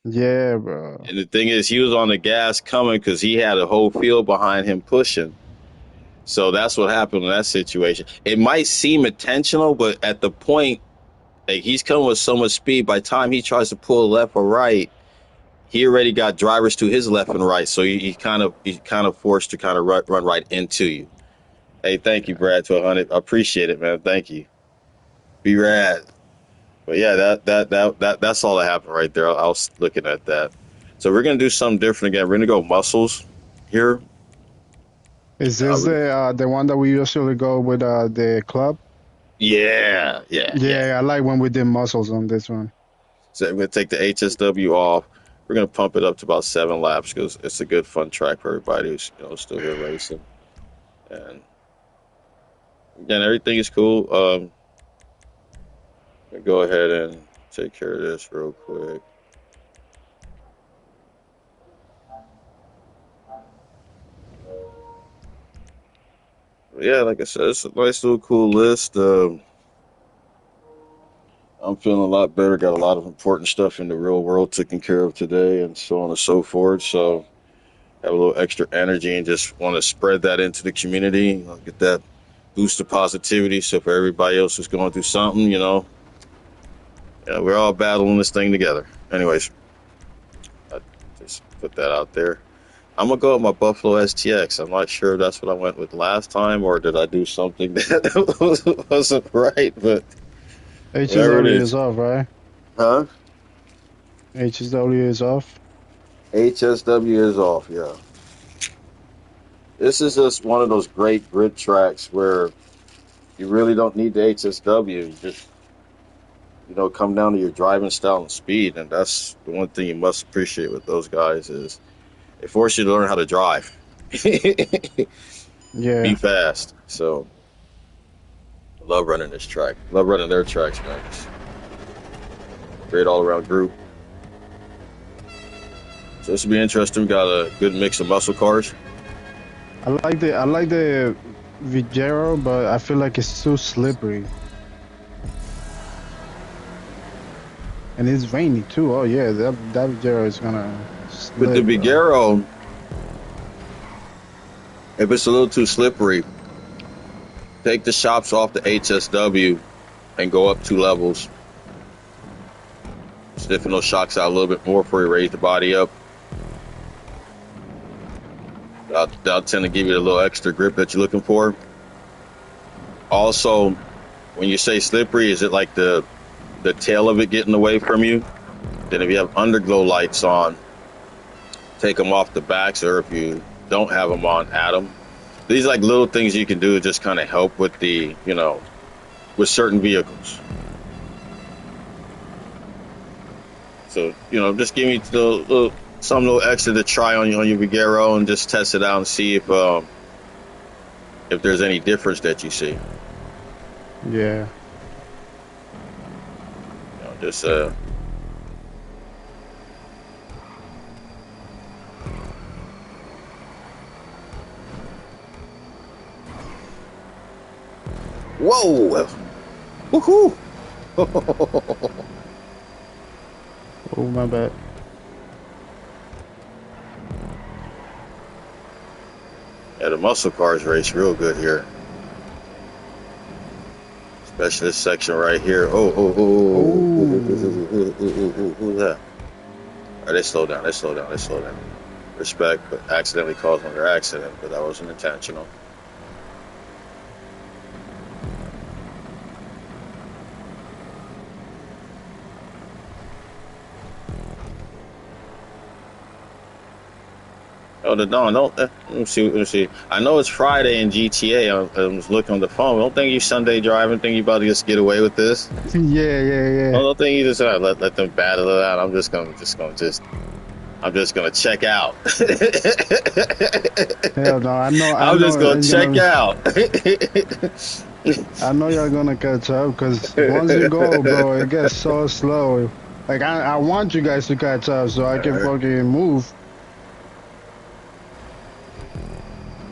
Yeah, bro. And the thing is, he was on the gas coming because he had a whole field behind him pushing. So that's what happened in that situation. It might seem intentional, but at the point, like, he's coming with so much speed. By the time he tries to pull left or right, he already got drivers to his left and right. So he's kind of forced to kind of run right into you. Hey, thank you, Brad, to 100. I appreciate it, man. Thank you. Be rad. But yeah, that's all that happened right there. I was looking at that. So we're gonna do something different again. We're gonna go muscles here. Is this the one that we usually go with the club? Yeah. I like when we did muscles on this one. So I'm gonna take the HSW off. We're gonna pump it up to about 7 laps because it's a good fun track for everybody who's still here racing. And again, everything is cool. Let me go ahead and take care of this real quick. Yeah, like I said, it's a nice little cool list. I'm feeling a lot better. Got a lot of important stuff in the real world taken care of today, and so on and so forth. So have a little extra energy and just want to spread that into the community. Get that boost of positivity. So for everybody else who's going through something, we're all battling this thing together. Anyways, I just put that out there. I'm going to go with my Buffalo STX. I'm not sure if that's what I went with last time or did I do something that wasn't right, but HSW is off, right? Huh? HSW is off? HSW is off, yeah. This is just one of those great grid tracks where you really don't need the HSW. You just, come down to your driving style and speed, and that's the one thing you must appreciate with those guys is they force you to learn how to drive. Yeah. Be fast. So, I love running this track. Love running their tracks, man. Great all-around group. So this will be interesting. We got a good mix of muscle cars. I like the Vigero, but I feel like it's too slippery. And it's rainy too. Oh yeah, that Vigero is gonna With the slip, bro. Vigero, if it's a little too slippery, take the shops off the HSW and go up 2 levels. Stiffen those shocks out a little bit more before you raise the body up. That'll tend to give you a little extra grip that you're looking for. Also, when you say slippery, is it like the tail of it getting away from you? Then if you have underglow lights on, take them off the backs, or if you don't have them on, add them. These are like little things you can do to just kind of help with the, with certain vehicles. So, just give me some little extra to try on your Vigero and just test it out and see if there's any difference that you see. Yeah. Just whoa! Woohoo! Oh my bad. Yeah, the muscle cars race real good here. Especially this section right here. Who's that? All right, they slow down. Respect, but accidentally caused another accident, but that wasn't intentional. Oh, the dawn. Let me see. I know it's Friday in GTA. I was looking on the phone. Don't think you Sunday driving. Think you about to just get away with this? Yeah. Don't think you just let them battle it out. I'm just gonna check out. Hell no, I know. I'm just gonna check out. I know y'all gonna catch up because once you go, bro, it gets so slow. Like I want you guys to catch up so I can fucking move.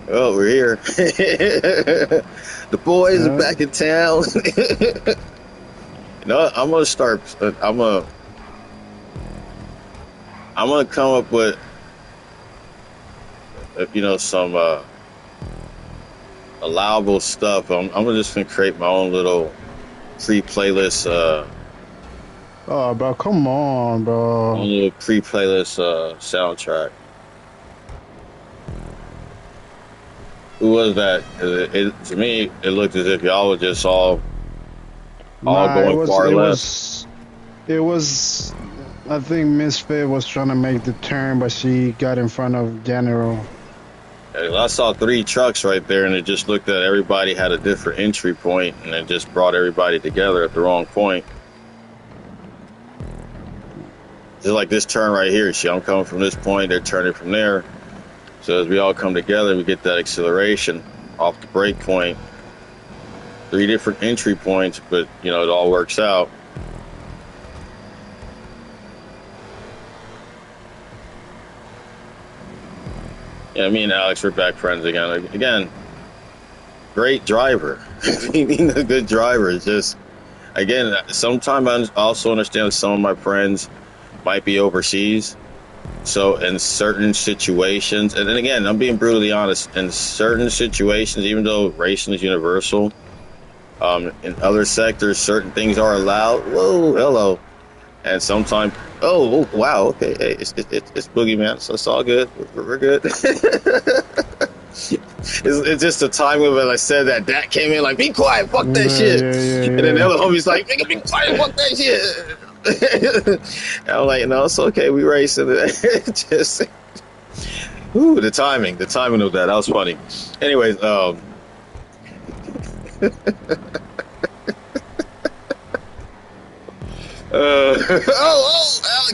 Oh, we're here. The boys are back in town. I'm gonna start. I'm gonna come up with, some allowable stuff. I'm just gonna create my own little free playlist. Oh, bro, come on, bro. A little free playlist soundtrack. Who was that? To me, it looked as if y'all were just all going far left. It was. I think Misfit was trying to make the turn, but she got in front of General. I saw 3 trucks right there, and it just looked at everybody had a different entry point, and it just brought everybody together at the wrong point. Just like this turn right here. See, I'm coming from this point, they're turning from there. So as we all come together, we get that acceleration off the brake point. 3 different entry points, but it all works out. Yeah, me and Alex are back friends again. Again, great driver. Being a good driver is just, again, sometimes I also understand some of my friends might be overseas. So in certain situations, and then again, I'm being brutally honest, in certain situations, even though racing is universal, in other sectors, certain things are allowed. Whoa, hello. And sometimes, oh wow, okay, hey, it's Boogeyman, so it's all good. We're good. It's just the time when I said that came in like, be quiet, fuck that shit. And then the other homie's like, nigga, be quiet, fuck that shit. And I'm like, no, it's okay, we racing. Just, the timing of that was funny. Anyways, Alex.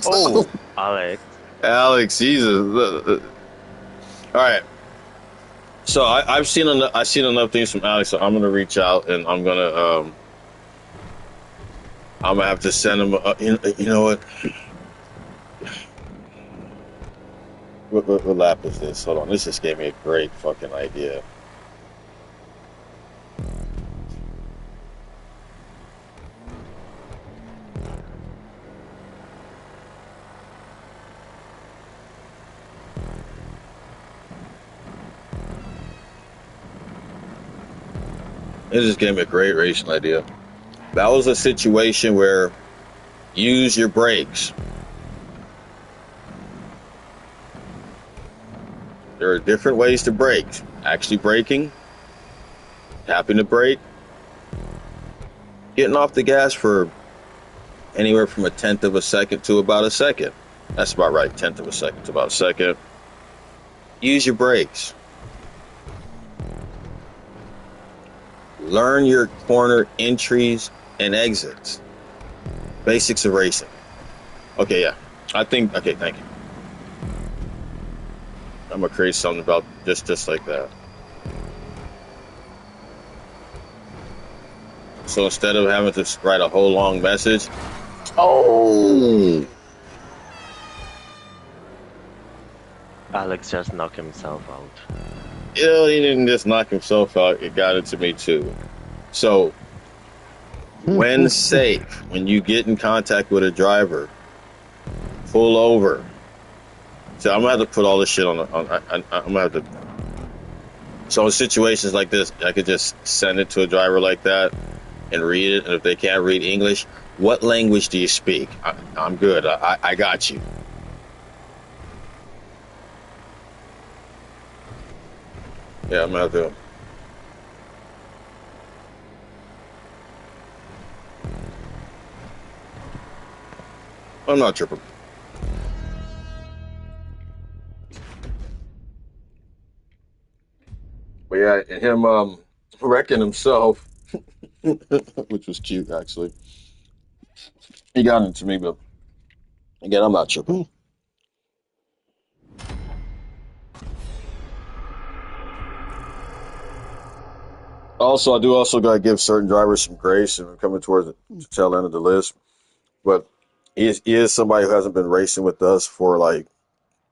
Oh, Alex. Alex, Jesus. All right. So I've seen enough things from Alex, so I'm gonna reach out and I'm gonna have to send him. You know what? What lap is this? Hold on. This just gave me a great fucking idea. It just gave me a great racing idea. That was a situation where use your brakes. There are different ways to brake. Actually braking, tapping the brake, getting off the gas for anywhere from a tenth of a second to about a second. That's about right, tenth of a second to about a second. Use your brakes. Learn your corner entries and exits. Basics of racing. Okay, yeah. Okay, thank you. I'm gonna create something about just like that. So instead of having to write a whole long message, oh, Alex just knocked himself out. yeah, he didn't just knock himself out. It got it to me too. So when safe, when you get in contact with a driver, pull over. So I'm gonna have to put all this shit I'm gonna have to. So in situations like this, I could just send it to a driver like that and read it. And if they can't read English, what language do you speak? I'm good. I got you. Yeah, I'm gonna have to. I'm not tripping. But yeah, and him wrecking himself, which was cute actually. He got into me, but again, I'm not tripping. Also, I do also gotta give certain drivers some grace, and we're coming towards the tail end of the list. But he is somebody who hasn't been racing with us for like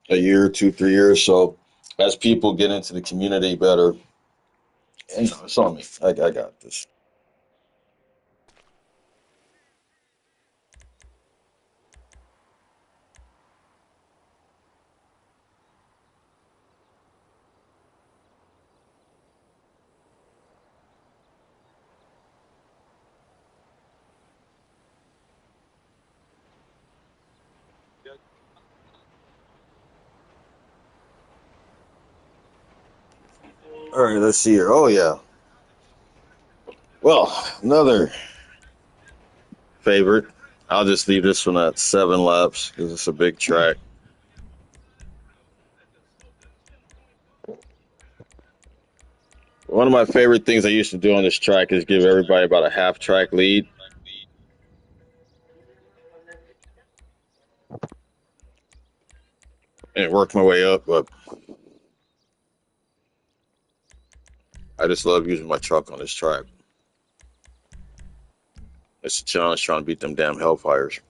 a year, 2, 3 years. So as people get into the community better, and it's on me. I got this. All right, let's see here. Oh yeah. Well, another favorite. I'll just leave this one at 7 laps because it's a big track. One of my favorite things I used to do on this track is give everybody about a half track lead. And work my way up, but I just love using my truck on this track. It's a challenge trying to beat them damn Hellfires.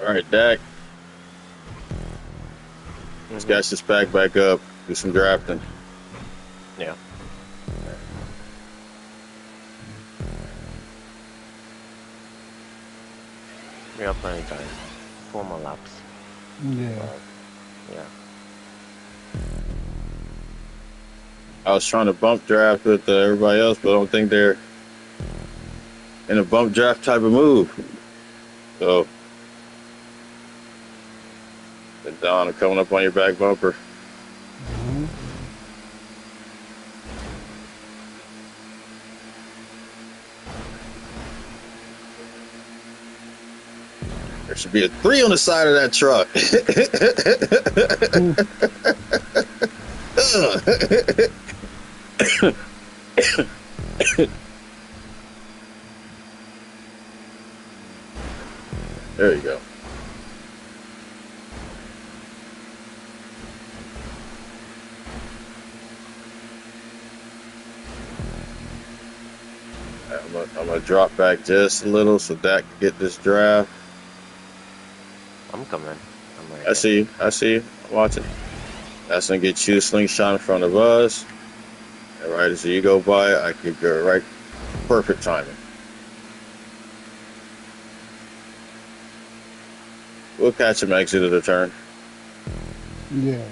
All right, Dak. Let's gas this pack back up. Do some drafting. Yeah. We got plenty of time. 4 more laps. Yeah. Yeah. I was trying to bump draft with everybody else, but I don't think they're in a bump draft type of move. So, the Don coming up on your back bumper. Mhm. There should be a 3 on the side of that truck. There you go. I'm gonna drop back just a little so Dak can get this draft. I'm coming. I'm right I see you. I'm watching. That's gonna get you a slingshot in front of us. And right as you go by, I could go right. Perfect timing. We'll catch him exit of the turn. Yeah.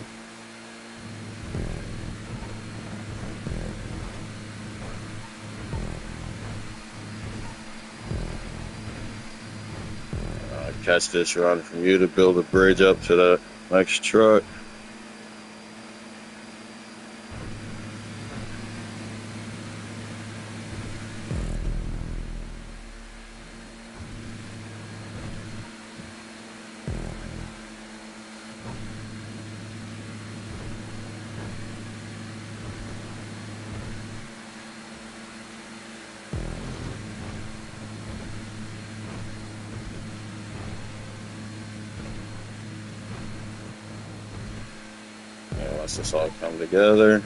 Catch this run from you to build a bridge up to the next truck. Once this all come together,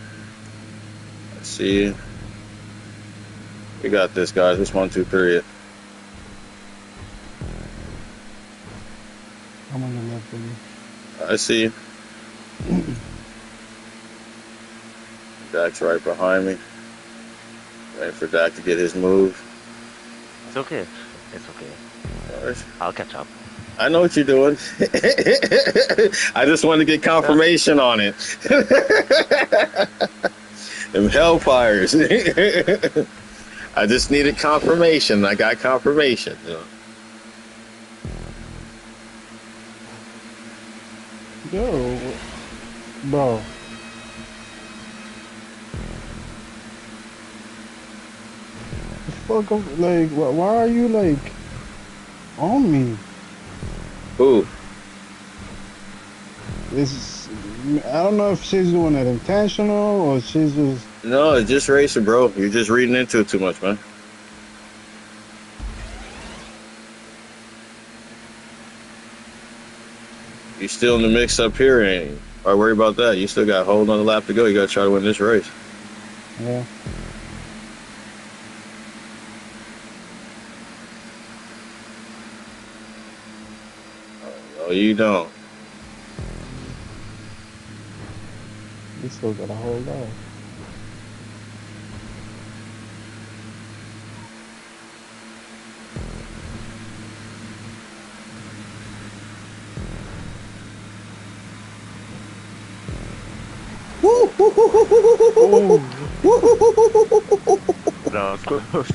I see you. We got this, guys. It's 1, 2, 3. I'm on the left of you. I see you. Dak's right behind me. Waiting for Dak to get his move. It's okay. It's okay. All right. I'll catch up. I know what you're doing. I just wanted to get confirmation on it. Them hellfires. I just needed confirmation. I got confirmation. You know. Yo, bro. The fuck, like, why are you like on me? Ooh. It's, I don't know if she's doing it intentional or she's just. No, it's just racing, bro. You're just reading into it too much, man. You still in the mix up here, ain't you? Why worry about that? You still got a whole nother lap to go. You got to try to win this race. Yeah. No, you don't. You still got a hold on. That was close.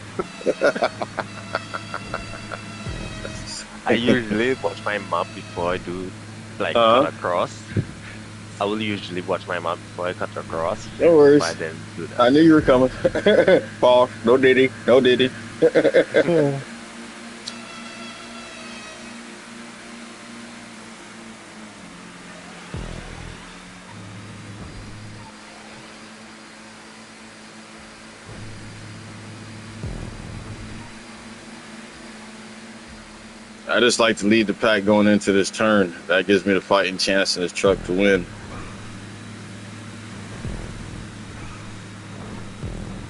I usually watch my map before I do like cut across. I will usually watch my map before I cut across. No worries. But I didn't do that. I knew you were coming. Paul, no diddy, no diddy. Yeah. I just like to lead the pack going into this turn. That gives me the fighting chance in this truck to win.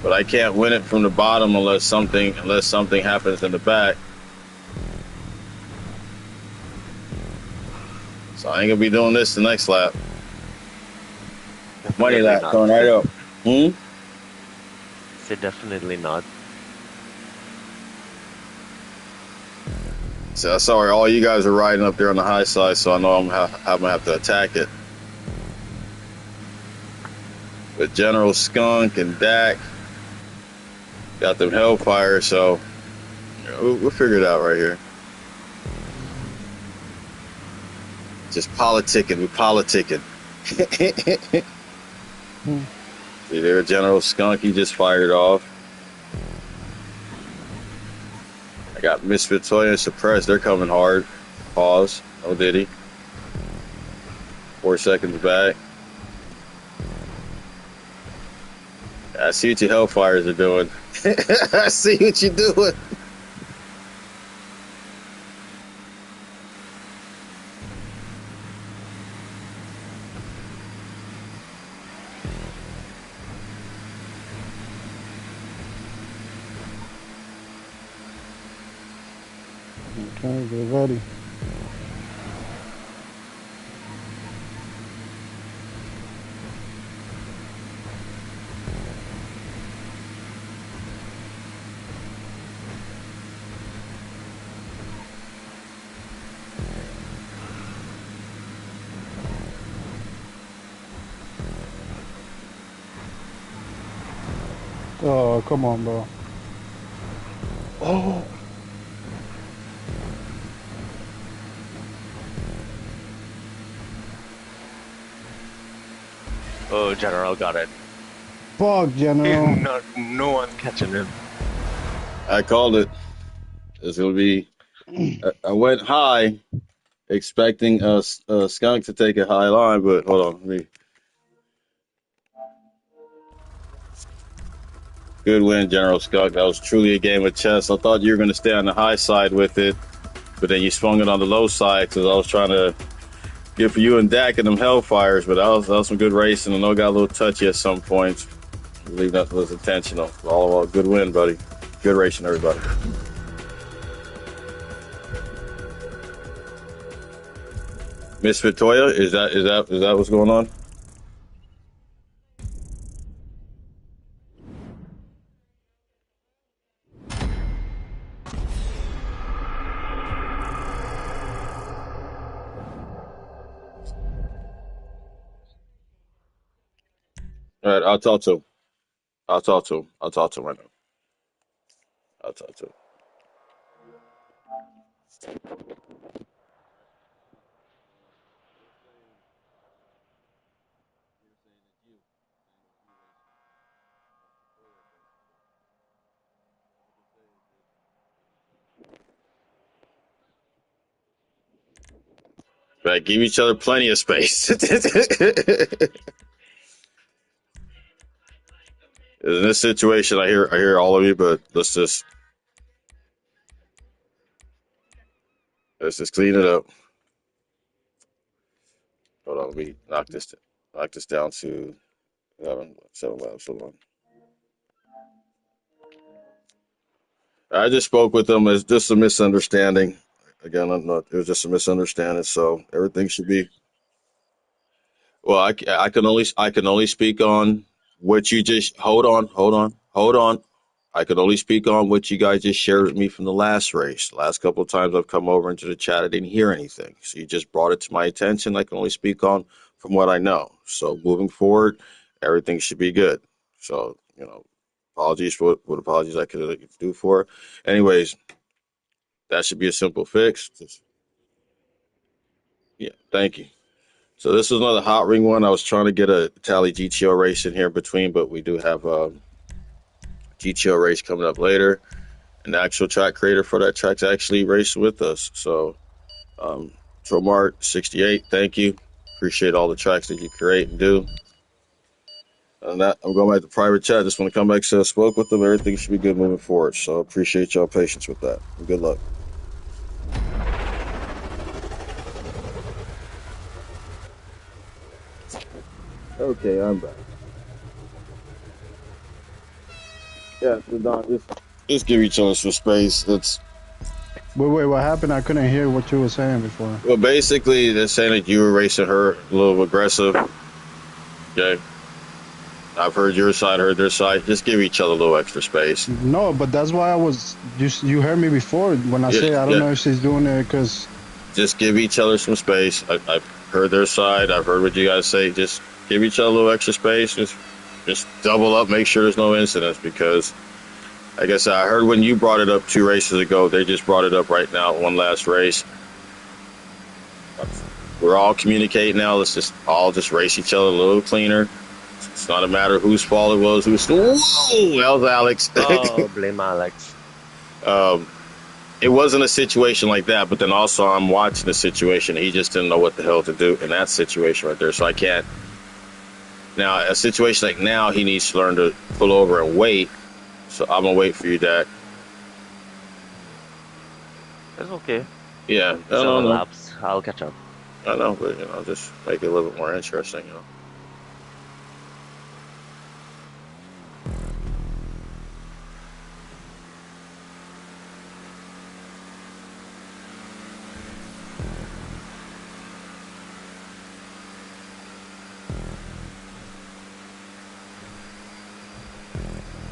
But I can't win it from the bottom unless something happens in the back. So I ain't gonna be doing this the next lap. Money lap not. going right up. Say definitely not. So sorry, all you guys are riding up there on the high side, so I know I'm gonna have to attack it. With General Skunk and Dak, got them Hellfire, so we'll figure it out right here. Just politicking, we politicking. See there, General Skunk, he just fired off. I got Misfit Toy and Suppressed, they're coming hard. Pause, no diddy. 4 seconds back. I see what your Hellfires are doing. I see what you're doing. Okay, get ready. Oh, come on, bro. Oh. Oh, General got it. Fuck, General. No one's catching him. I called it. It's gonna be. I went high, expecting a Skunk to take a high line, but hold on, let me. Good win, General Skunk. That was truly a game of chess. I thought you were gonna stay on the high side with it, but then you swung it on the low side because I was trying to Good for you and Dak and them Hellfires, but that was some good racing. I know it got a little touchy at some points. I believe that was intentional. All good win, buddy. Good racing, everybody. Miss Victoria, is that what's going on? All right, I'll talk to him. I'll talk to him right now. I'll talk to him. Right, give each other plenty of space. In this situation, I hear all of you, but let's just clean it up. Hold on, let me knock this down to 7 laps. Hold on. I just spoke with them. It's just a misunderstanding. Again, it was just a misunderstanding. So everything should be. Well, I can only speak on what you just. Hold on. I can only speak on what you guys just shared with me from the last race. The last couple of times I've come over into the chat, I didn't hear anything. So you just brought it to my attention. I can only speak on from what I know. So moving forward, everything should be good. So, apologies for what apologies I could do for it. Anyways, that should be a simple fix. Yeah, thank you. So this is another hot ring one. I was trying to get a Tally GTO race in here in between, but we do have a GTO race coming up later. And the actual track creator for that track's actually racing with us. So, Tromart 68, thank you. Appreciate all the tracks that you create and do. And that, I'm going back to private chat. Just want to come back, so I spoke with them. Everything should be good moving forward. So appreciate y'all patience with that. And good luck. Okay, I'm back. Yeah, so Don, just give each other some space. Wait, what happened? I couldn't hear what you were saying before. Well, basically, they're saying that you were racing her a little aggressive. Okay. I've heard your side, heard their side. Just give each other a little extra space. No, but that's why I was. You heard me before when I say I don't know if she's doing it because. Just give each other some space. I've heard their side. I've heard what you guys say. Just give each other a little extra space. Just double up. Make sure there's no incidents because, like I said, I heard when you brought it up 2 races ago. They just brought it up right now, one last race. We're all communicating now. Let's just all race each other a little cleaner. It's not a matter of whose fault it was. Whoa, that was Alex. Oh, blame Alex. It wasn't a situation like that, but then also I'm watching the situation. He just didn't know what the hell to do in that situation right there. So I can't. Now, a situation like now, he needs to learn to pull over and wait. So I'm going to wait for you, Dak. That's okay. Yeah. 7 laps. I'll catch up. I know, but, just make it a little bit more interesting,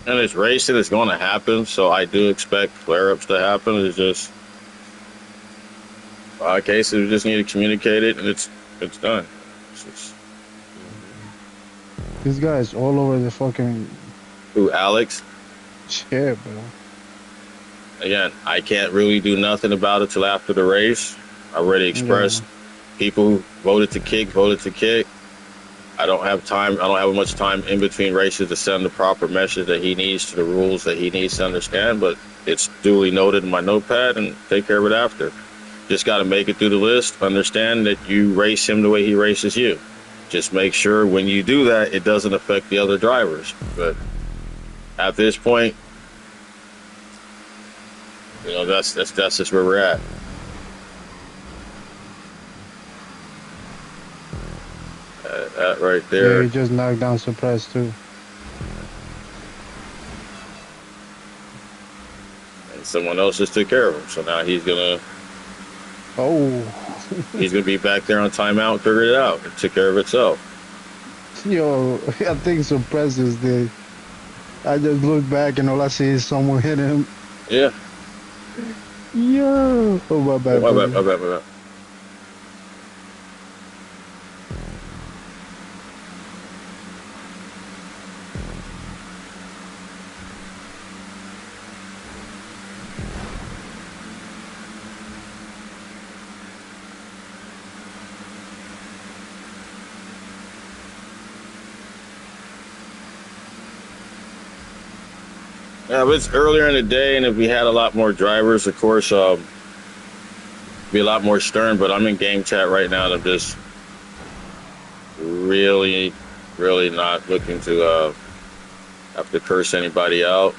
And it's racing, it's going to happen, so I do expect flare-ups to happen. It's just, in our case, we just need to communicate it, and it's done. This guy is all over the fucking. Who, Alex? Yeah, bro. Again, I can't really do nothing about it till after the race. I already expressed. People who voted to kick. I don't have time. I don't have much time in between races to send the proper message that he needs to the rules that he needs to understand, but it's duly noted in my notepad and take care of it after. Just got to make it through the list. Understand that you race him the way he races you. Just make sure when you do that, it doesn't affect the other drivers. But at this point, that's just where we're at. That right Yeah, there. he just knocked down Suppress too. And someone else just took care of him. So now he's gonna Oh, be back there on timeout and figured it out. It took care of itself. yo, I think Suppress is the. I just look back and all I see is someone hit him. Yeah. Yo, oh my Oh, bad, my buddy. bad, my bad, my bad. Yeah, but it's earlier in the day, and if we had a lot more drivers, of course, be a lot more stern. But I'm in game chat right now, and I'm just really, really not looking to have to curse anybody out.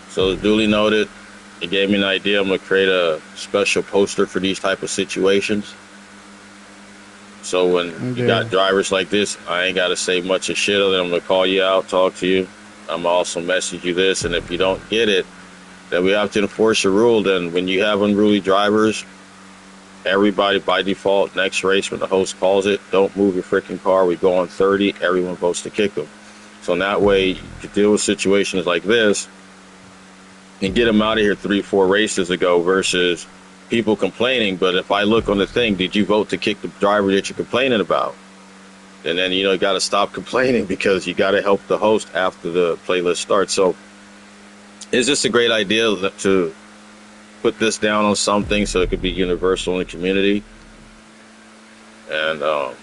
So duly noted. It gave me an idea. I'm gonna create a special poster for these type of situations. So when you got drivers like this, I ain't gotta say much of shit other than I'm gonna call you out, talk to you. I'm gonna also message you this, and if you don't get it, then we have to enforce a rule. Then when you have unruly drivers, everybody by default, next race when the host calls it, don't move your freaking car. We go on 30, everyone votes to kick them. So in that way, you can deal with situations like this and get them out of here 3-4 races ago versus people complaining. But if I look on the thing, did you vote to kick the driver that you're complaining about? And then, you got to stop complaining because you got to help the host after the playlist starts. So it's just a great idea to put this down on something so it could be universal in the community. And yeah,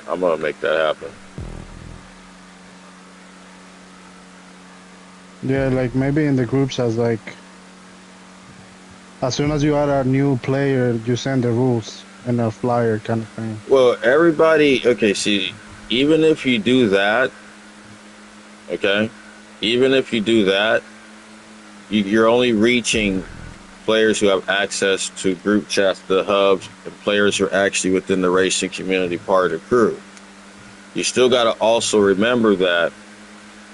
I'm going to make that happen. Yeah, like maybe in the groups as soon as you add a new player, you send the rules in a flyer kind of thing. Well, everybody, okay, see, even if you do that, okay, even if you do that, you're only reaching players who have access to group chats, the hubs, and players who are actually within the racing community part of the crew. You still got to also remember that,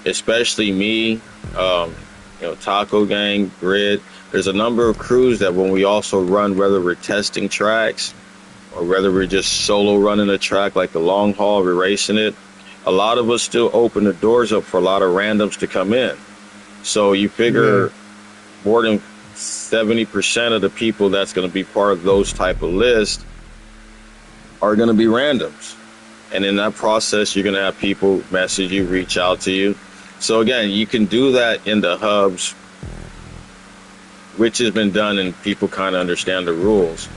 especially me, Taco Gang, Grid, there's a number of crews that when we also run, whether we're testing tracks or whether we're just solo running a track like the long haul, we're racing it, a lot of us still open the doors up for a lot of randoms to come in. So you figure more than 70% of the people that's going to be part of those type of lists are going to be randoms. And in that process, you're going to have people message you, reach out to you. So again, you can do that in the hubs, which has been done and people kind of understand the rules.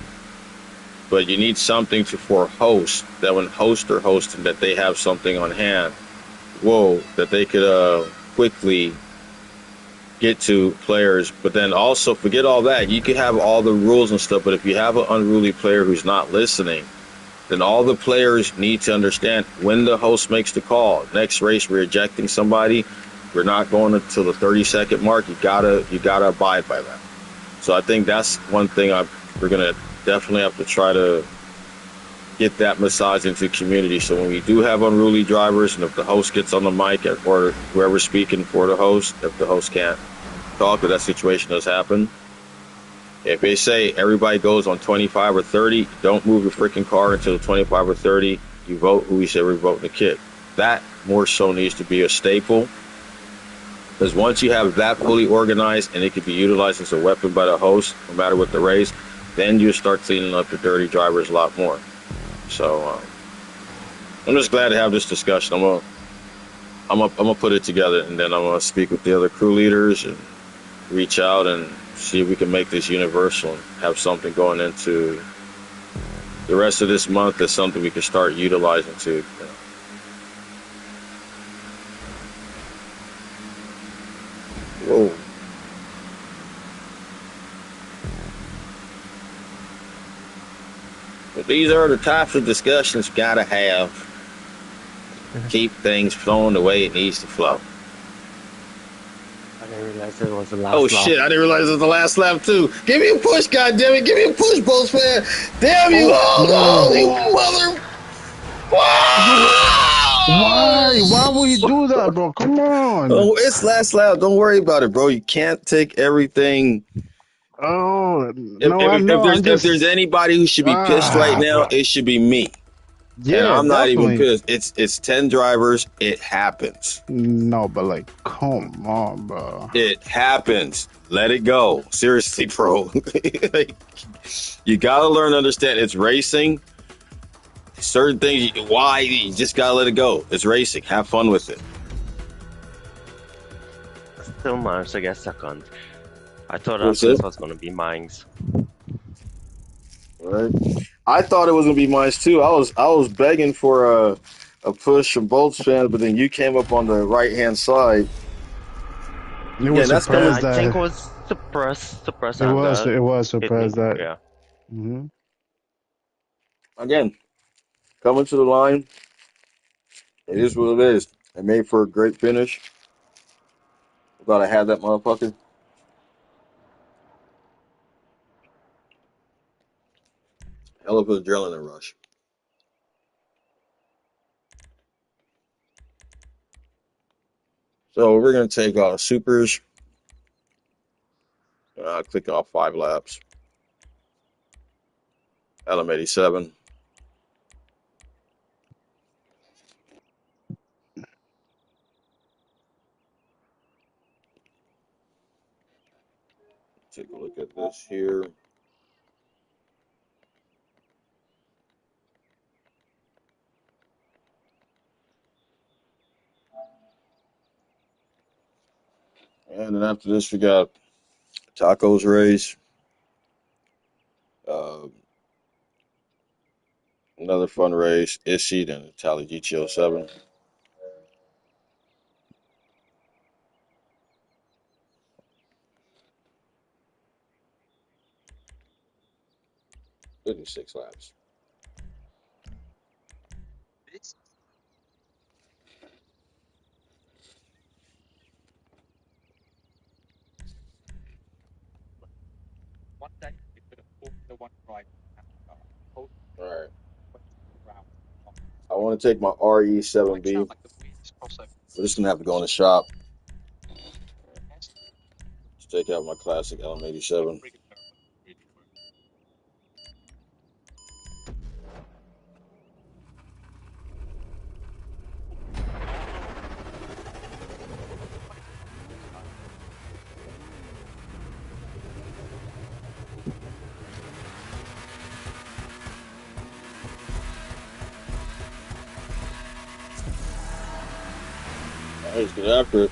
But you need something for hosts, that when hosts are hosting, that they have something on hand, that they could quickly get to players. But then also forget all that. You could have all the rules and stuff, but if you have an unruly player who's not listening, then all the players need to understand when the host makes the call. Next race, we're ejecting somebody. We're not going until the 30-second mark. You gotta abide by that. So I think that's one thing we're gonna definitely have to try to get that massage into the community. So when we do have unruly drivers, and if the host gets on the mic or whoever's speaking for the host, if the host can't talk, if that situation does happen, if they say everybody goes on 25 or 30, don't move your freaking car until 25 or 30. You vote who we say we're voting to kick. That more so needs to be a staple. Because once you have that fully organized and it can be utilized as a weapon by the host, no matter what the race, then you start cleaning up the dirty drivers a lot more. So I'm just glad to have this discussion. I'm gonna put it together, and then I'm gonna speak with the other crew leaders and reach out and see if we can make this universal and have something going into the rest of this month. That's something we can start utilizing too. Whoa. But these are the types of discussions you gotta have. Keep things flowing the way it needs to flow. I didn't realize it was the last Oh lap. shit, I didn't realize it was the last lap too. Give me a push, goddammit. Give me a push, Bolts fan. Damn you all, no. you mother. Why? Why would he do that, bro? Come on. Oh, it's last lap. Don't worry about it, bro. You can't take everything. Oh, If, no, I if, if know. there's I'm if there's just. anybody who should be pissed right now, Bro. it should be me. And Yeah, I'm not even definitely. pissed. It's 10 drivers. It happens. No, but like, come on, bro. It happens. Let it go. Seriously, bro. Like, you gotta learn to understand it's racing. Certain things, why you just gotta let it go. It's racing. Have fun with it. Still managed to get second. I thought What's this it? was gonna be mines. Right. I thought it was gonna be mine too. I was begging for a push from both fans, but then you came up on the right hand side. It was that's Yeah, surprised I think it that was suppressed it and was hit me. surprised that. Yeah. Hmm. Again, coming to the line. It is what it is. It made for a great finish. Thought I had that motherfucker. Hell of an adrenaline rush. So we're gonna take supers. Click off 5 laps. LM87. Take a look at this here. And then after this, we got tacos race. Another fun race. Issy and Itali GT07. $56 laps. All right. I want to take my RE7B. We're just gonna have to go in the shop. Let's take out my classic LM87. Let's get after it.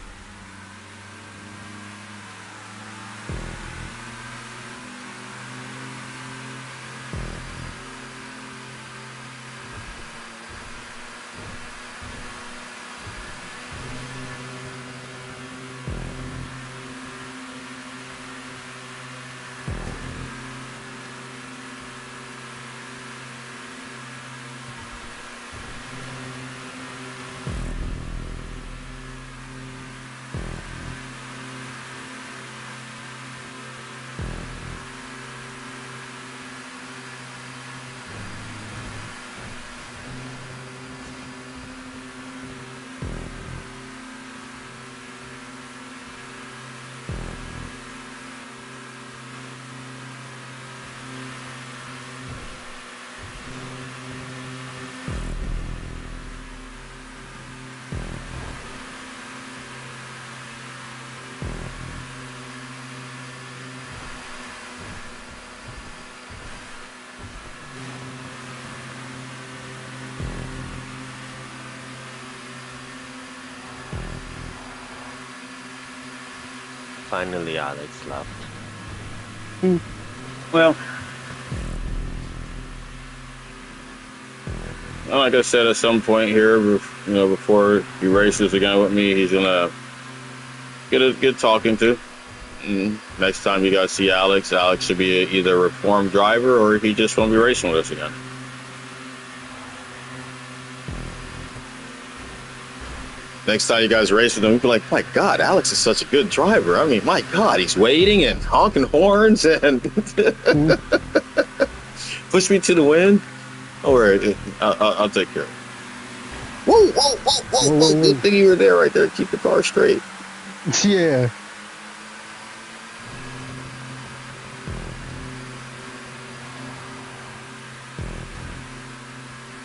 Finally, Alex left. Well, like I said, at some point here, before he races again with me, he's gonna get a good talking to. And next time you guys see Alex, Alex should be either a reformed driver or he just won't be racing with us again. Next time you guys race with him, you'll be like, my God, Alex is such a good driver. I mean, my God, he's waiting and honking horns and push me to the wind. Don't worry, I'll take care of it. Whoa. Good thing you were there right there. Keep the car straight. Yeah.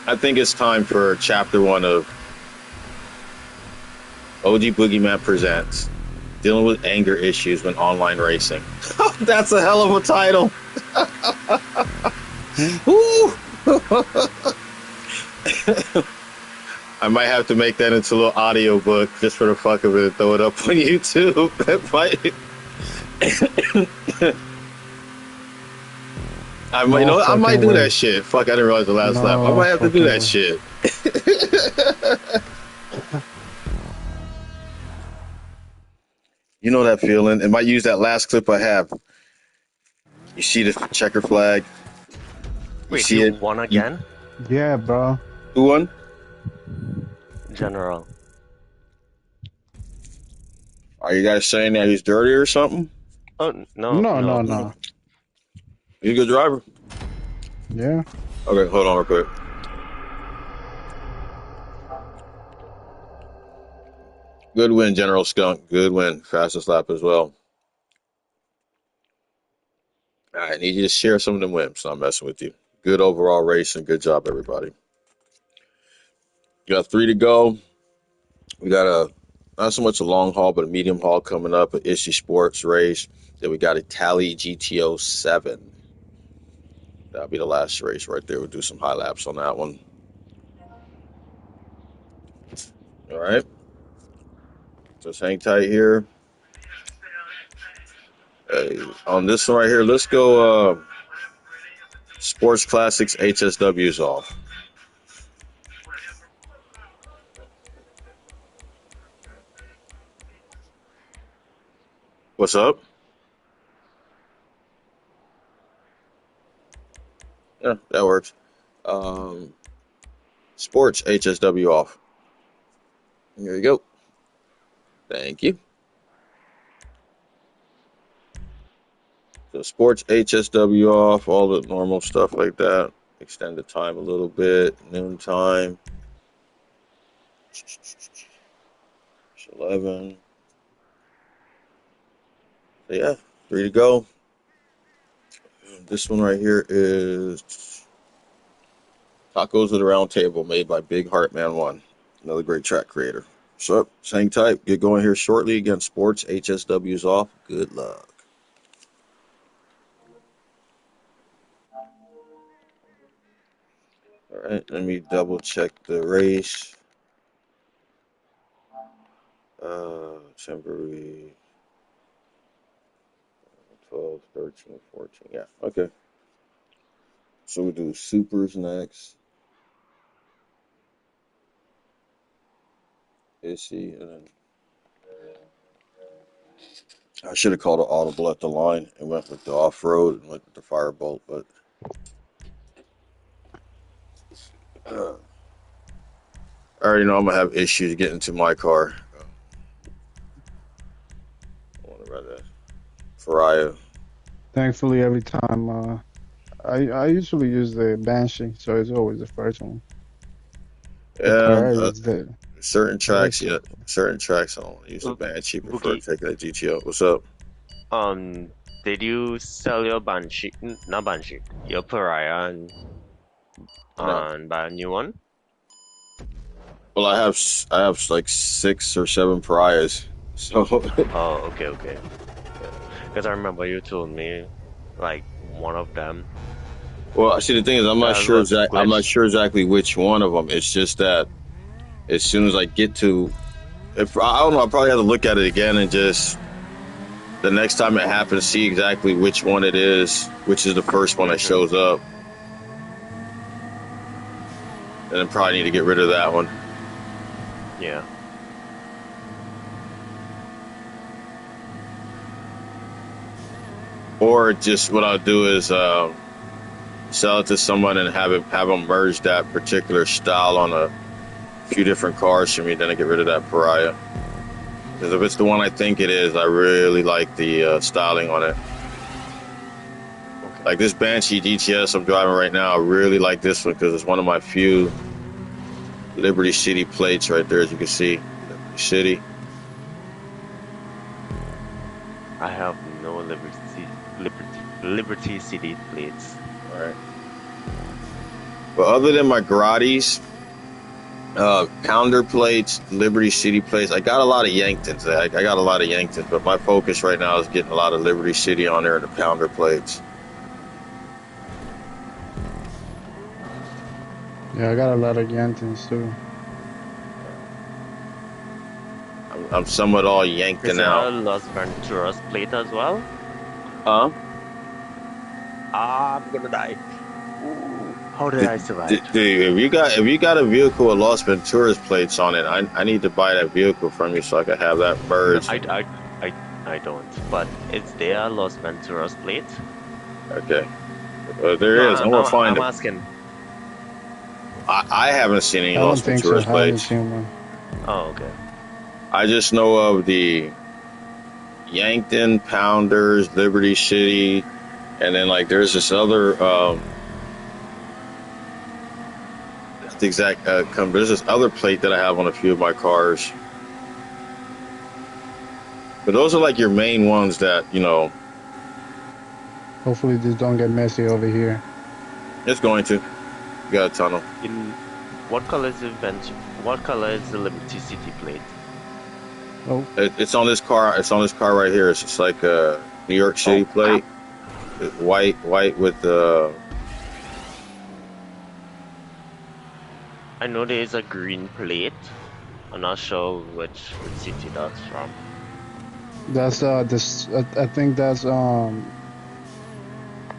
I think it's time for chapter 1 of OG Boogeyman Presents Dealing with Anger Issues When Online Racing. That's a hell of a title. Woo! I might have to make that into a little audio book just for the fuck of it and throw it up on YouTube. I might do that shit. Fuck, I didn't realize the last lap. I might have to do that shit. You know that feeling. It might use that last clip I have. You see the checker flag. Wait, you won again? Yeah, bro. Who won? General. Are you guys saying that he's dirty or something? Oh, no. No. He's a good driver. Yeah. Okay, hold on real quick. Good win, General Skunk. Good win. Fastest lap as well. I need you to share some of them wins. So I'm messing with you. Good overall racing. Good job, everybody. You got 3 to go. We got not so much a long haul, but a medium haul coming up, an Issue Sports race. Then we got a Tally GTO 7. That'll be the last race right there. We'll do some high laps on that one. All right. Just hang tight here. On this one right here, let's go Sports Classics HSW's off. What's up? Yeah, that works. Sports HSW off. Here you go. Thank you. So sports HSW off, all the normal stuff like that. Extend the time a little bit. Noon time. 11. So yeah, 3 to go. This one right here is Tacos at the Round Table, made by Big Heartman 1. Another great track creator. So, hang tight. Get going here shortly. Again, Sports HSW's off. Good luck. All right, let me double check the race. Temporary 12, 13, 14. Yeah, okay. So we'll do Supers next. Issy, and then I should have called an audible at the line and went with the off-road and went with the Firebolt, but I already know I'm going to have issues getting to my car. I want to run a Faria. Thankfully, every time I usually use the Banshee, so it's always the first one. Yeah, The certain tracks, I don't want to use the Banshee. Prefer taking a GTO. What's up? Did you sell your Banshee? Not Banshee. Your Pariah and buy a new one? Well, I have like 6 or 7 Pariahs. So. Oh, okay. Because I remember you told me, like, one of them. Well, see, the thing is, I'm not sure exactly which one of them. It's just that as soon as I get to, I don't know, I'll probably have to look at it again and just the next time it happens, see exactly which one it is, which is the first one that shows up, and then probably need to get rid of that one. Yeah. Or just what I'll do is sell it to someone and have them merge that particular style on a few different cars for me. Then I get rid of that Pariah. Because if it's the one I think it is, I really like the styling on it. Okay. Like this Banshee GTS I'm driving right now, I really like this one because it's one of my few Liberty City plates right there, as you can see. Liberty City. I have no Liberty City plates. All right. But other than my Grottis, Pounder plates, Liberty City plates, I got a lot of Yanktons. I got a lot of Yanktons, but my focus right now is getting a lot of Liberty City on there and the Pounder plates. Yeah, I got a lot of Yantons too. I'm somewhat all Is Yankton there a out. Los Venturas plate as well? Huh? Ah, I'm gonna die. Ooh, how did I survive? Dude, if you got a vehicle with Los Venturas plates on it, I need to buy that vehicle from you so I can have that No, merged. I don't. But is there a Los Venturas plate? Okay. There is. I'm gonna find I'm it. asking. I haven't seen any I don't Los think so. I Venturas haven't plates. seen one. Oh, okay. I just know of the Yankton, Pounders, Liberty City, and then like there's this other that's the exact there's this other plate that I have on a few of my cars. But those are like your main ones that, you know, Hopefully this don't get messy over here. it's going to. You got a tunnel. In what color is the What color is the Liberty City plate? Oh, It's on this car. It's on this car right here. It's just like a New York City plate. It's white with I know there is a green plate. I'm not sure which city that's from. that's this. I think that's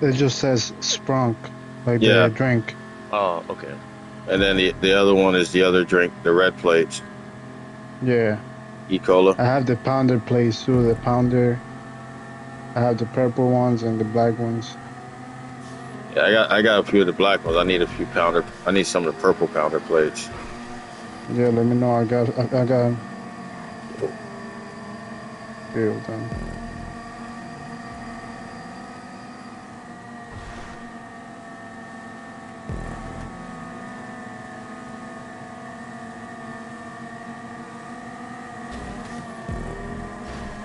It just says Sprunk, like Yeah. the drink. Oh, okay. and then the other one is the other drink, the red plates, Yeah, E-Cola. I have the Pounder plates too. The Pounder. I have the purple ones and the black ones. Yeah, I got a few of the black ones. I need a few Pounder. I need some of the purple Pounder plates. Yeah, let me know. I got. Here, done.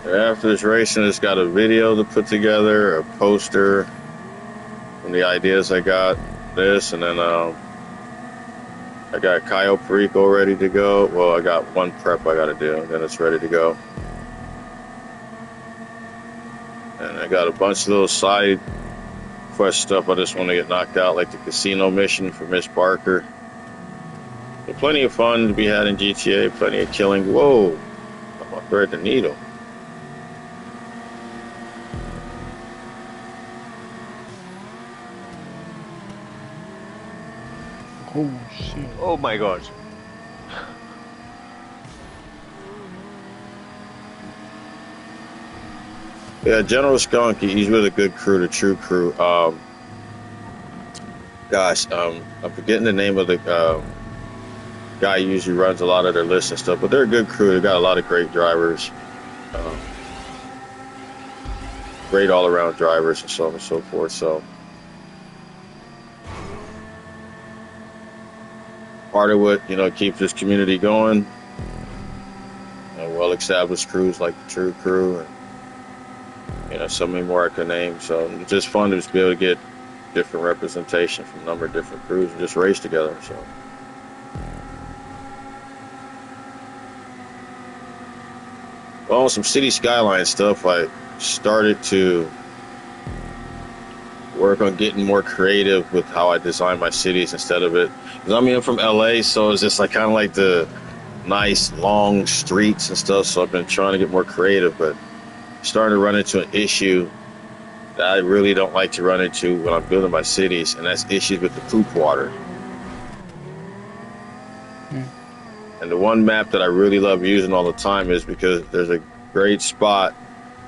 After this racing, it's got a video to put together, a poster, and the ideas I got. This, and then I got Cayo Perico ready to go. Well, I got one prep I got to do, and then it's ready to go. And I got a bunch of little side quest stuff I just want to get knocked out, like the casino mission for Miss Parker. But plenty of fun to be had in GTA, plenty of killing. Whoa, I'm gonna thread the needle. Oh shit! Oh my gosh. Yeah, General Skunk, he's with a good crew, the True Crew. I'm forgetting the name of the guy who usually runs a lot of their lists and stuff, but they're a good crew. They got a lot of great drivers, great all-around drivers, and so on and so forth. So part of what keeps this community going. Well-established crews like the True Crew, and so many more I could name. So it's just fun to just be able to get different representation from a number of different crews and just race together. So. Well, some city skyline stuff, I started to work on getting more creative with how I design my cities instead of it. Because I'm from LA, so it's just like kind of like the nice long streets and stuff. So I've been trying to get more creative, but starting to run into an issue that I really don't like to run into when I'm building my cities, and that's issues with the poop water. And the one map that I really love using all the time is because there's a great spot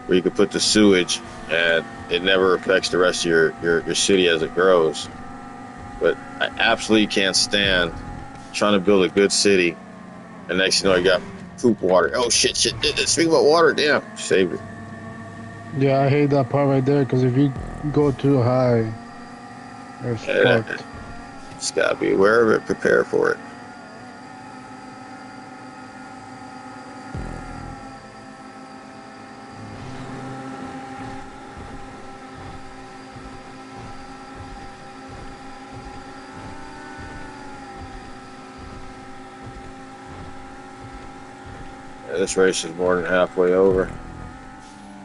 where you can put the sewage and it never affects the rest of your city as it grows. But I absolutely can't stand trying to build a good city and next thing you know you got poop water. Oh shit, speaking about water, damn, saved it. Yeah, I hate that part right there because if you go too high, it's fucked. Just gotta be aware of it, prepare for it. This race is more than halfway over.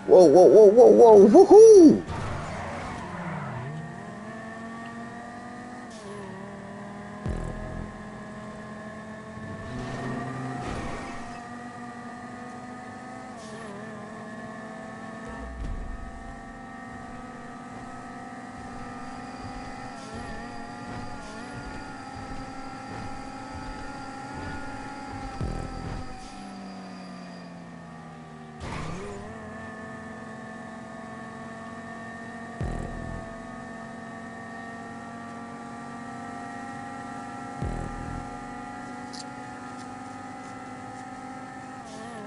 Whoa, whoa, whoa, whoa, whoa, woohoo!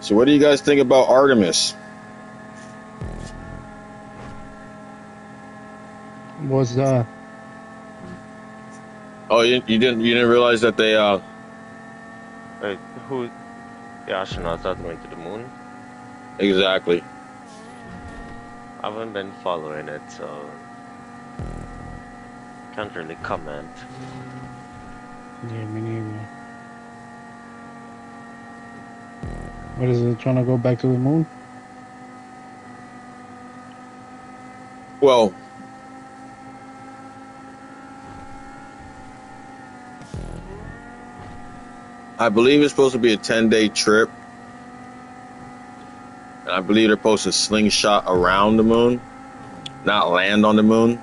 So what do you guys think about Artemis? What's that? Oh, you didn't realize that they Wait, who? The astronauts are going to the moon? exactly. I haven't been following it, so can't really comment. Yeah, me neither. What is it? Trying to go back to the moon? Well, I believe it's supposed to be a 10-day trip. And I believe they're supposed to slingshot around the moon, not land on the moon.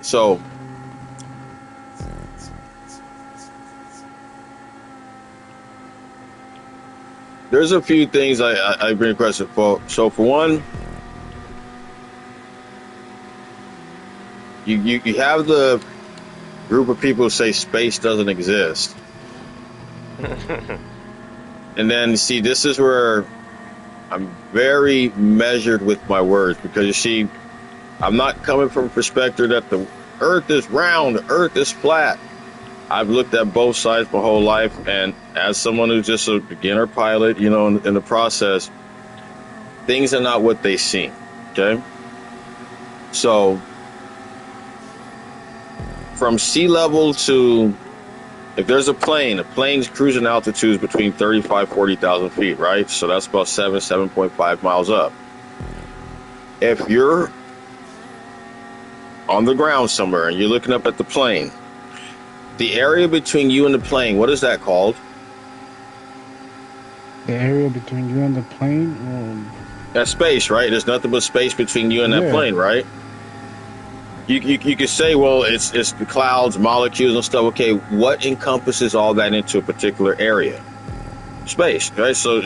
So there's a few things I bring question for. So for one, you have the group of people who say space doesn't exist. And then, see, this is where I'm very measured with my words, because you see, I'm not coming from a perspective that the earth is round, the earth is flat. I've looked at both sides my whole life, and as someone who's just a beginner pilot, you know, in the process, things are not what they seem, okay? So from sea level to, if there's a plane's cruising altitude is between 35, 40,000 feet, right? So that's about 7.5 miles up. If you're on the ground somewhere and you're looking up at the plane, the area between you and the plane, what is that called? The area between you and the plane? That's space, right? There's nothing but space between you and that Yeah. plane, right? You could say, well, it's the clouds, molecules and stuff. Okay, what encompasses all that into a particular area? Space, right? So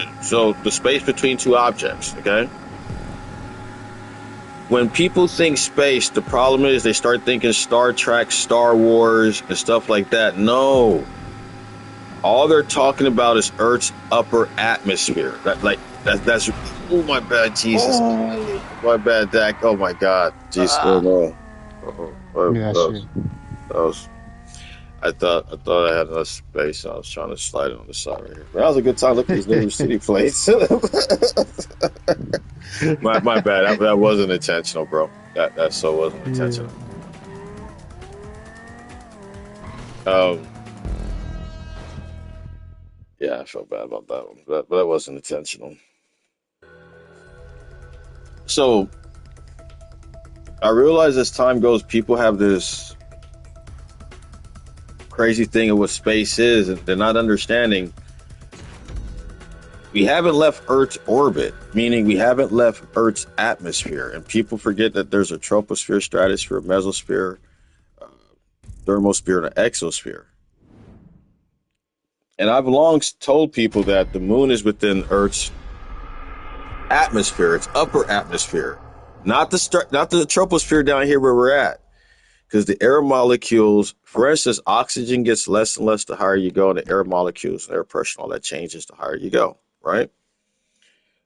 the space between two objects, okay? When people think space, the problem is they start thinking Star Trek, Star Wars, and stuff like that. No. All they're talking about is Earth's upper atmosphere. That's oh my bad, Jesus. Oh. My bad, Dak. Oh my God. Jesus. Oh no. Yeah, shit. That was I thought I had enough space. I was trying to slide it on the side right here. But that was a good time. Look at these New City plates. my bad. That wasn't intentional, bro. That so wasn't intentional. Yeah, I felt bad about that one. But that wasn't intentional. So I realize as time goes, people have this crazy thing of what space is, and they're not understanding. We haven't left Earth's orbit, meaning we haven't left Earth's atmosphere. And people forget that there's a troposphere, stratosphere, mesosphere, thermosphere, and an exosphere. And I've long told people that the moon is within Earth's atmosphere, its upper atmosphere, not the troposphere down here where we're at. Because the air molecules, for instance, oxygen gets less and less the higher you go, and the air molecules, air pressure, all that changes the higher you go, right?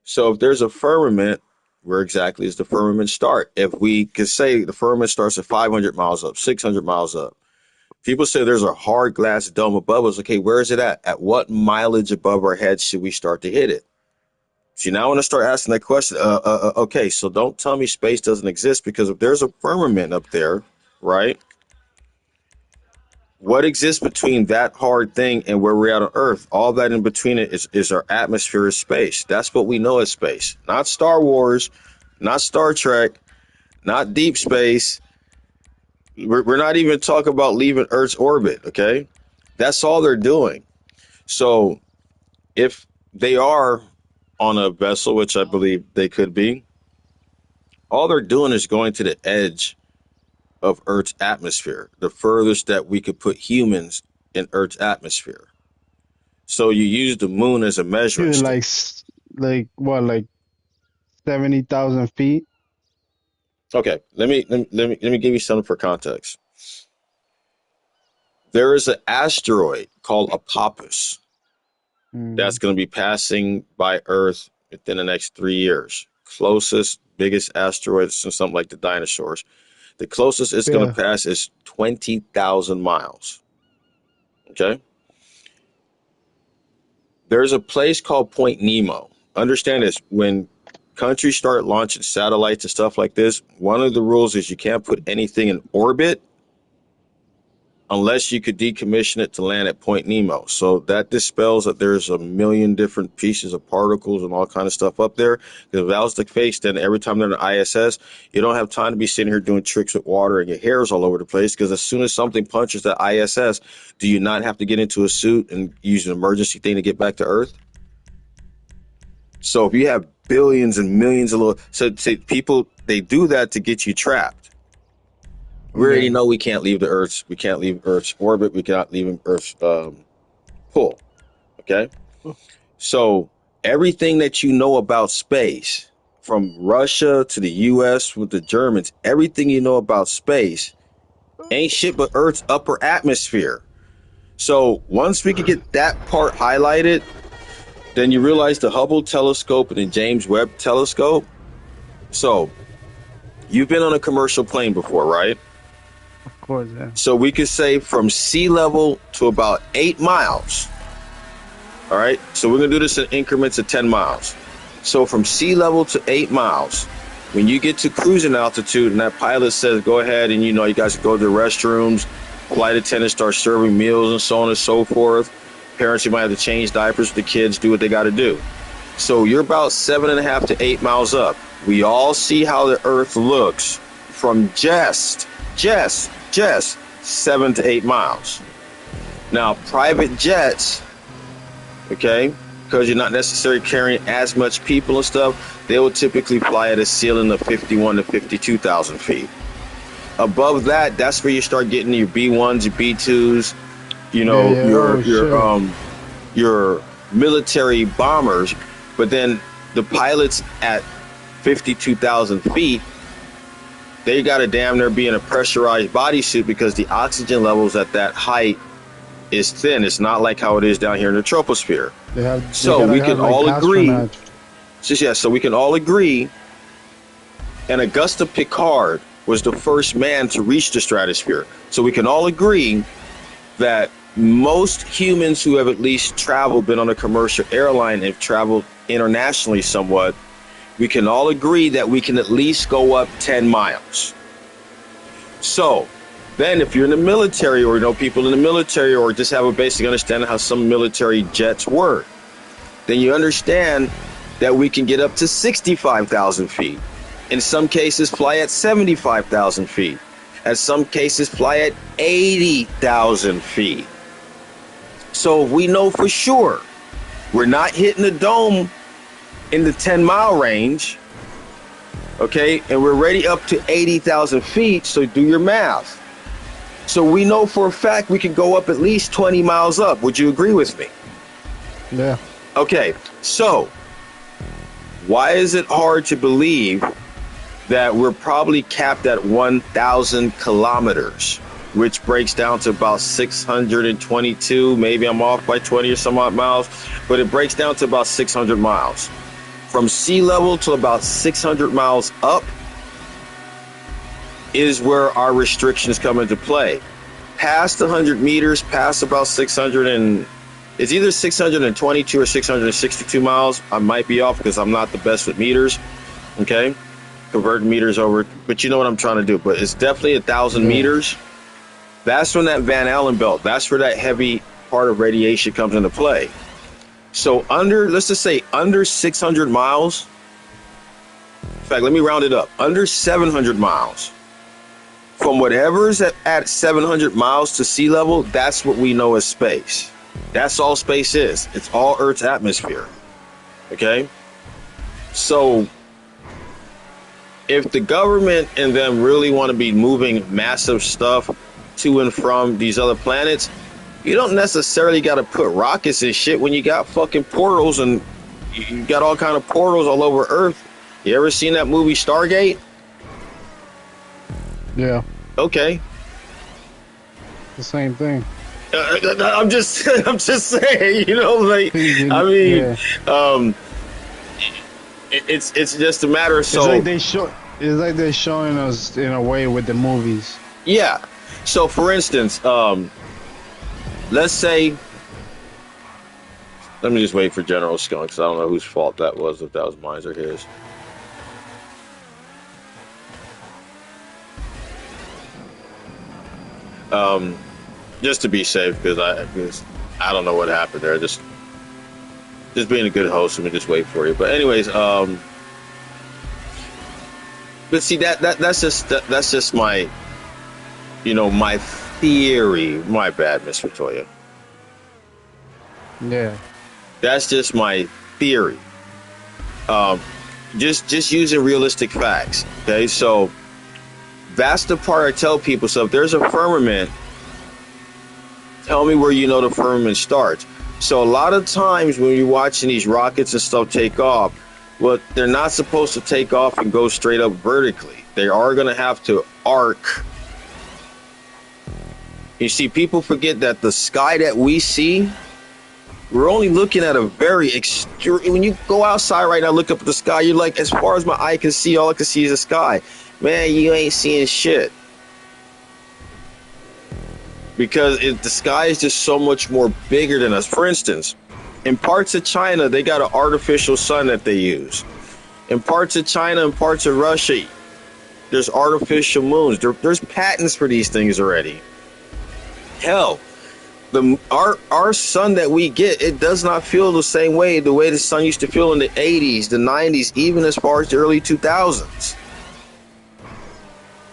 So if there's a firmament, where exactly does the firmament start? If we could say the firmament starts at 500 miles up, 600 miles up, people say there's a hard glass dome above us. Okay, where is it at? At what mileage above our heads should we start to hit it? See, now I want to start asking that question. Okay, so don't tell me space doesn't exist, because if there's a firmament up there, right? what exists between that hard thing and where we're at on Earth? All that in between it is our atmosphere of space. That's what we know as space. Not Star Wars, not Star Trek, not deep space. We're not even talking about leaving Earth's orbit, okay? That's all they're doing. So if they are on a vessel, which I believe they could be, all they're doing is going to the edge of Earth's atmosphere, the furthest that we could put humans in Earth's atmosphere. So you use the moon as a measuring Dude, stick. like what, like 70,000 feet? Okay, let me give you something for context. There is an asteroid called Apophis that's going to be passing by Earth within the next 3 years. Closest, biggest asteroid, something like the dinosaurs. The closest it's going to pass is 20,000 miles. Okay? There's a place called Point Nemo. Understand this. When countries start launching satellites and stuff like this, one of the rules is you can't put anything in orbit unless you could decommission it to land at Point Nemo. So that dispels that there's a million different pieces of particles and all kind of stuff up there. Because if that was the case, then every time they're in the ISS, you don't have time to be sitting here doing tricks with water and your hair's all over the place. Because as soon as something punches the ISS, do you not have to get into a suit and use an emergency thing to get back to Earth? So if you have billions and millions of little, so people, they do that to get you trapped. We already know we can't leave Earth's orbit. We cannot leave Earth's pull. Okay. So everything that you know about space, from Russia to the U.S. with the Germans, everything you know about space ain't shit but Earth's upper atmosphere. So once we could get that part highlighted, then you realize the Hubble telescope and the James Webb telescope. So you've been on a commercial plane before, right? Of course, yeah. So we could say from sea level to about 8 miles. All right. So we're going to do this in increments of 10 miles. So from sea level to 8 miles, when you get to cruising altitude and that pilot says, go ahead and, you guys go to the restrooms, flight attendants start serving meals and so on and so forth. Parents, you might have to change diapers with the kids, do what they got to do. So you're about 7.5 to 8 miles up. We all see how the Earth looks from just 7 to 8 miles. Now, private jets, okay, because you're not necessarily carrying as much people and stuff, they will typically fly at a ceiling of 51 to 52,000 feet. Above that, that's where you start getting your B1s, your B2s, your military bombers. But then the pilots at 52,000 feet, they got to damn near be in a pressurized bodysuit because the oxygen levels at that height is thin. It's not like how it is down here in the troposphere. So we can all agree. So we can all agree. And Auguste Piccard was the first man to reach the stratosphere. So we can all agree that most humans who have at least traveled, been on a commercial airline, have traveled internationally somewhat, we can all agree that we can at least go up 10 miles. So then if you're in the military, or know people in the military, or just have a basic understanding how some military jets work, then you understand that we can get up to 65,000 feet. In some cases, fly at 75,000 feet. In some cases, fly at 80,000 feet. So we know for sure we're not hitting the dome in the 10-mile range, okay? And we're already up to 80,000 feet, so do your math. So we know for a fact we can go up at least 20 miles up. Would you agree with me? Yeah. Okay, so why is it hard to believe that we're probably capped at 1,000 kilometers, which breaks down to about 622, maybe I'm off by 20 or some odd miles, but it breaks down to about 600 miles. From sea level to about 600 miles up is where our restrictions come into play. Past 100 meters, past about 600 and it's either 622 or 662 miles. I might be off because I'm not the best with meters, okay? Converting meters over, but you know what I'm trying to do. But it's definitely 1,000 meters. That's when that Van Allen belt, that's where that heavy part of radiation comes into play. So let's just say under 600 miles, in fact, let me round it up, under 700 miles, from whatever's at 700 miles to sea level, that's what we know as space. That's all space is. It's all Earth's atmosphere. Okay? So if the government and them really want to be moving massive stuff to and from these other planets, you don't necessarily got to put rockets and shit when you got fucking portals, and you got all kind of portals all over Earth. You ever seen that movie Stargate? Yeah. Okay. The same thing. I'm just saying, you know, like, I mean, yeah. It's just a matter of It's like they're showing us in a way with the movies. Yeah. So for instance, let's say, let me just wait for General Skunk, because I don't know whose fault that was, if that was mine or his. Just to be safe, because I don't know what happened there. Just being a good host, let me just wait for you. But anyways, but see that's just my, you know, my theory. My bad, Mr. Toya. Yeah. That's just my theory. Just using realistic facts. Okay, so that's the part I tell people. So if there's a firmament, tell me where you know the firmament starts. So a lot of times when you're watching these rockets and stuff take off, well, they're not supposed to take off and go straight up vertically. They are going to have to arc. You see, people forget that the sky that we see, we're only looking at a very extreme. When you go outside right now, look up at the sky, you're like, as far as my eye can see, all I can see is the sky. Man, you ain't seeing shit. Because the sky is just so much more bigger than us. For instance, in parts of China, they got an artificial sun that they use. In parts of China and parts of Russia, there's artificial moons. There's patents for these things already. Hell, our sun that we get, it does not feel the same way the sun used to feel in the 80s, the 90s, even as far as the early 2000s.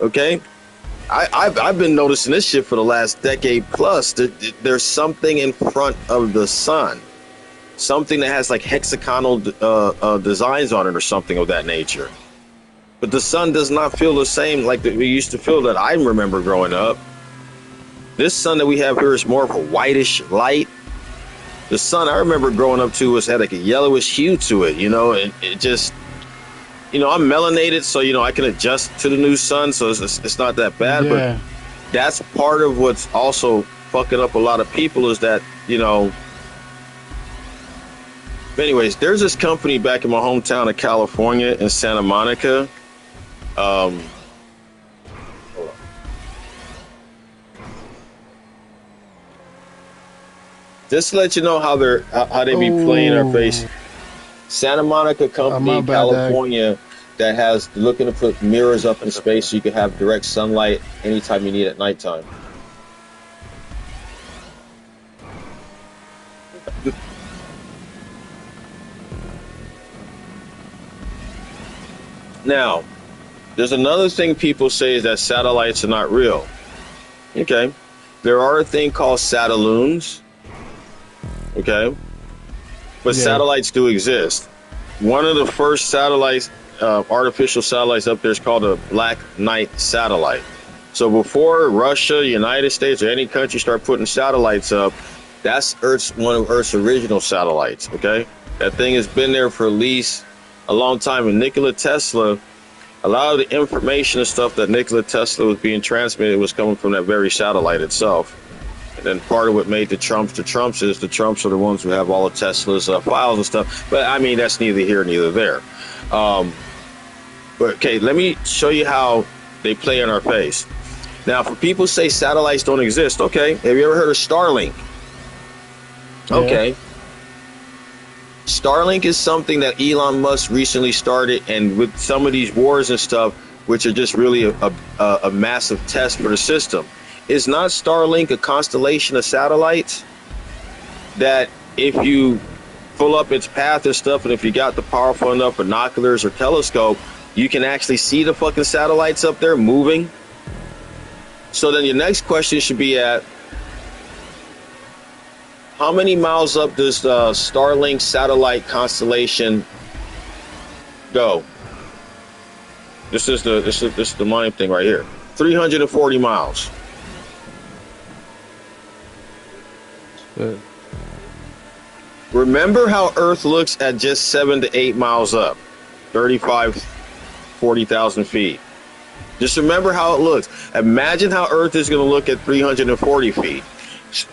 Okay? I've been noticing this shit for the last decade plus. There's something in front of the sun, something that has like hexagonal designs on it or something of that nature. But the sun does not feel the same like we used to feel that I remember growing up. This sun that we have here is more of a whitish light. The sun I remember growing up to had like a yellowish hue to it, you know, and it just, you know, I'm melanated, so, you know, I can adjust to the new sun, so it's not that bad. Yeah. But that's part of what's also fucking up a lot of people is that, you know. Anyways, there's this company back in my hometown of California in Santa Monica. Just to let you know how they be playing our face. Santa Monica company, California, that has looking to put mirrors up in space so you can have direct sunlight anytime you need at nighttime. Now, there's another thing people say is that satellites are not real. Okay. There are a thing called satelloons. Okay. But satellites do exist. One of the first satellites, artificial satellites up there is called a Black Knight satellite. So before Russia, United States, or any country start putting satellites up, that's one of Earth's original satellites, okay? That thing has been there for at least a long time. And Nikola Tesla, a lot of the information and stuff that Nikola Tesla was being transmitted was coming from that very satellite itself. And then part of what made the Trumps is the Trumps are the ones who have all of Tesla's files and stuff. But I mean, that's neither here, neither there. But okay, let me show you how they play in our face. Now, for people who say satellites don't exist, okay, have you ever heard of Starlink? Yeah. Okay. Starlink is something that Elon Musk recently started, and with some of these wars and stuff, which are just really a massive test for the system. is not Starlink a constellation of satellites that if you pull up its path and stuff, and if you got the powerful enough binoculars or telescope, you can actually see the fucking satellites up there moving? So then your next question should be at, how many miles up does the Starlink satellite constellation go? This is the money thing right here. 340 miles. Good. Remember how Earth looks at just 7 to 8 miles up, 35, 40,000 feet. Just remember how it looks. Imagine how Earth is going to look at 340 feet,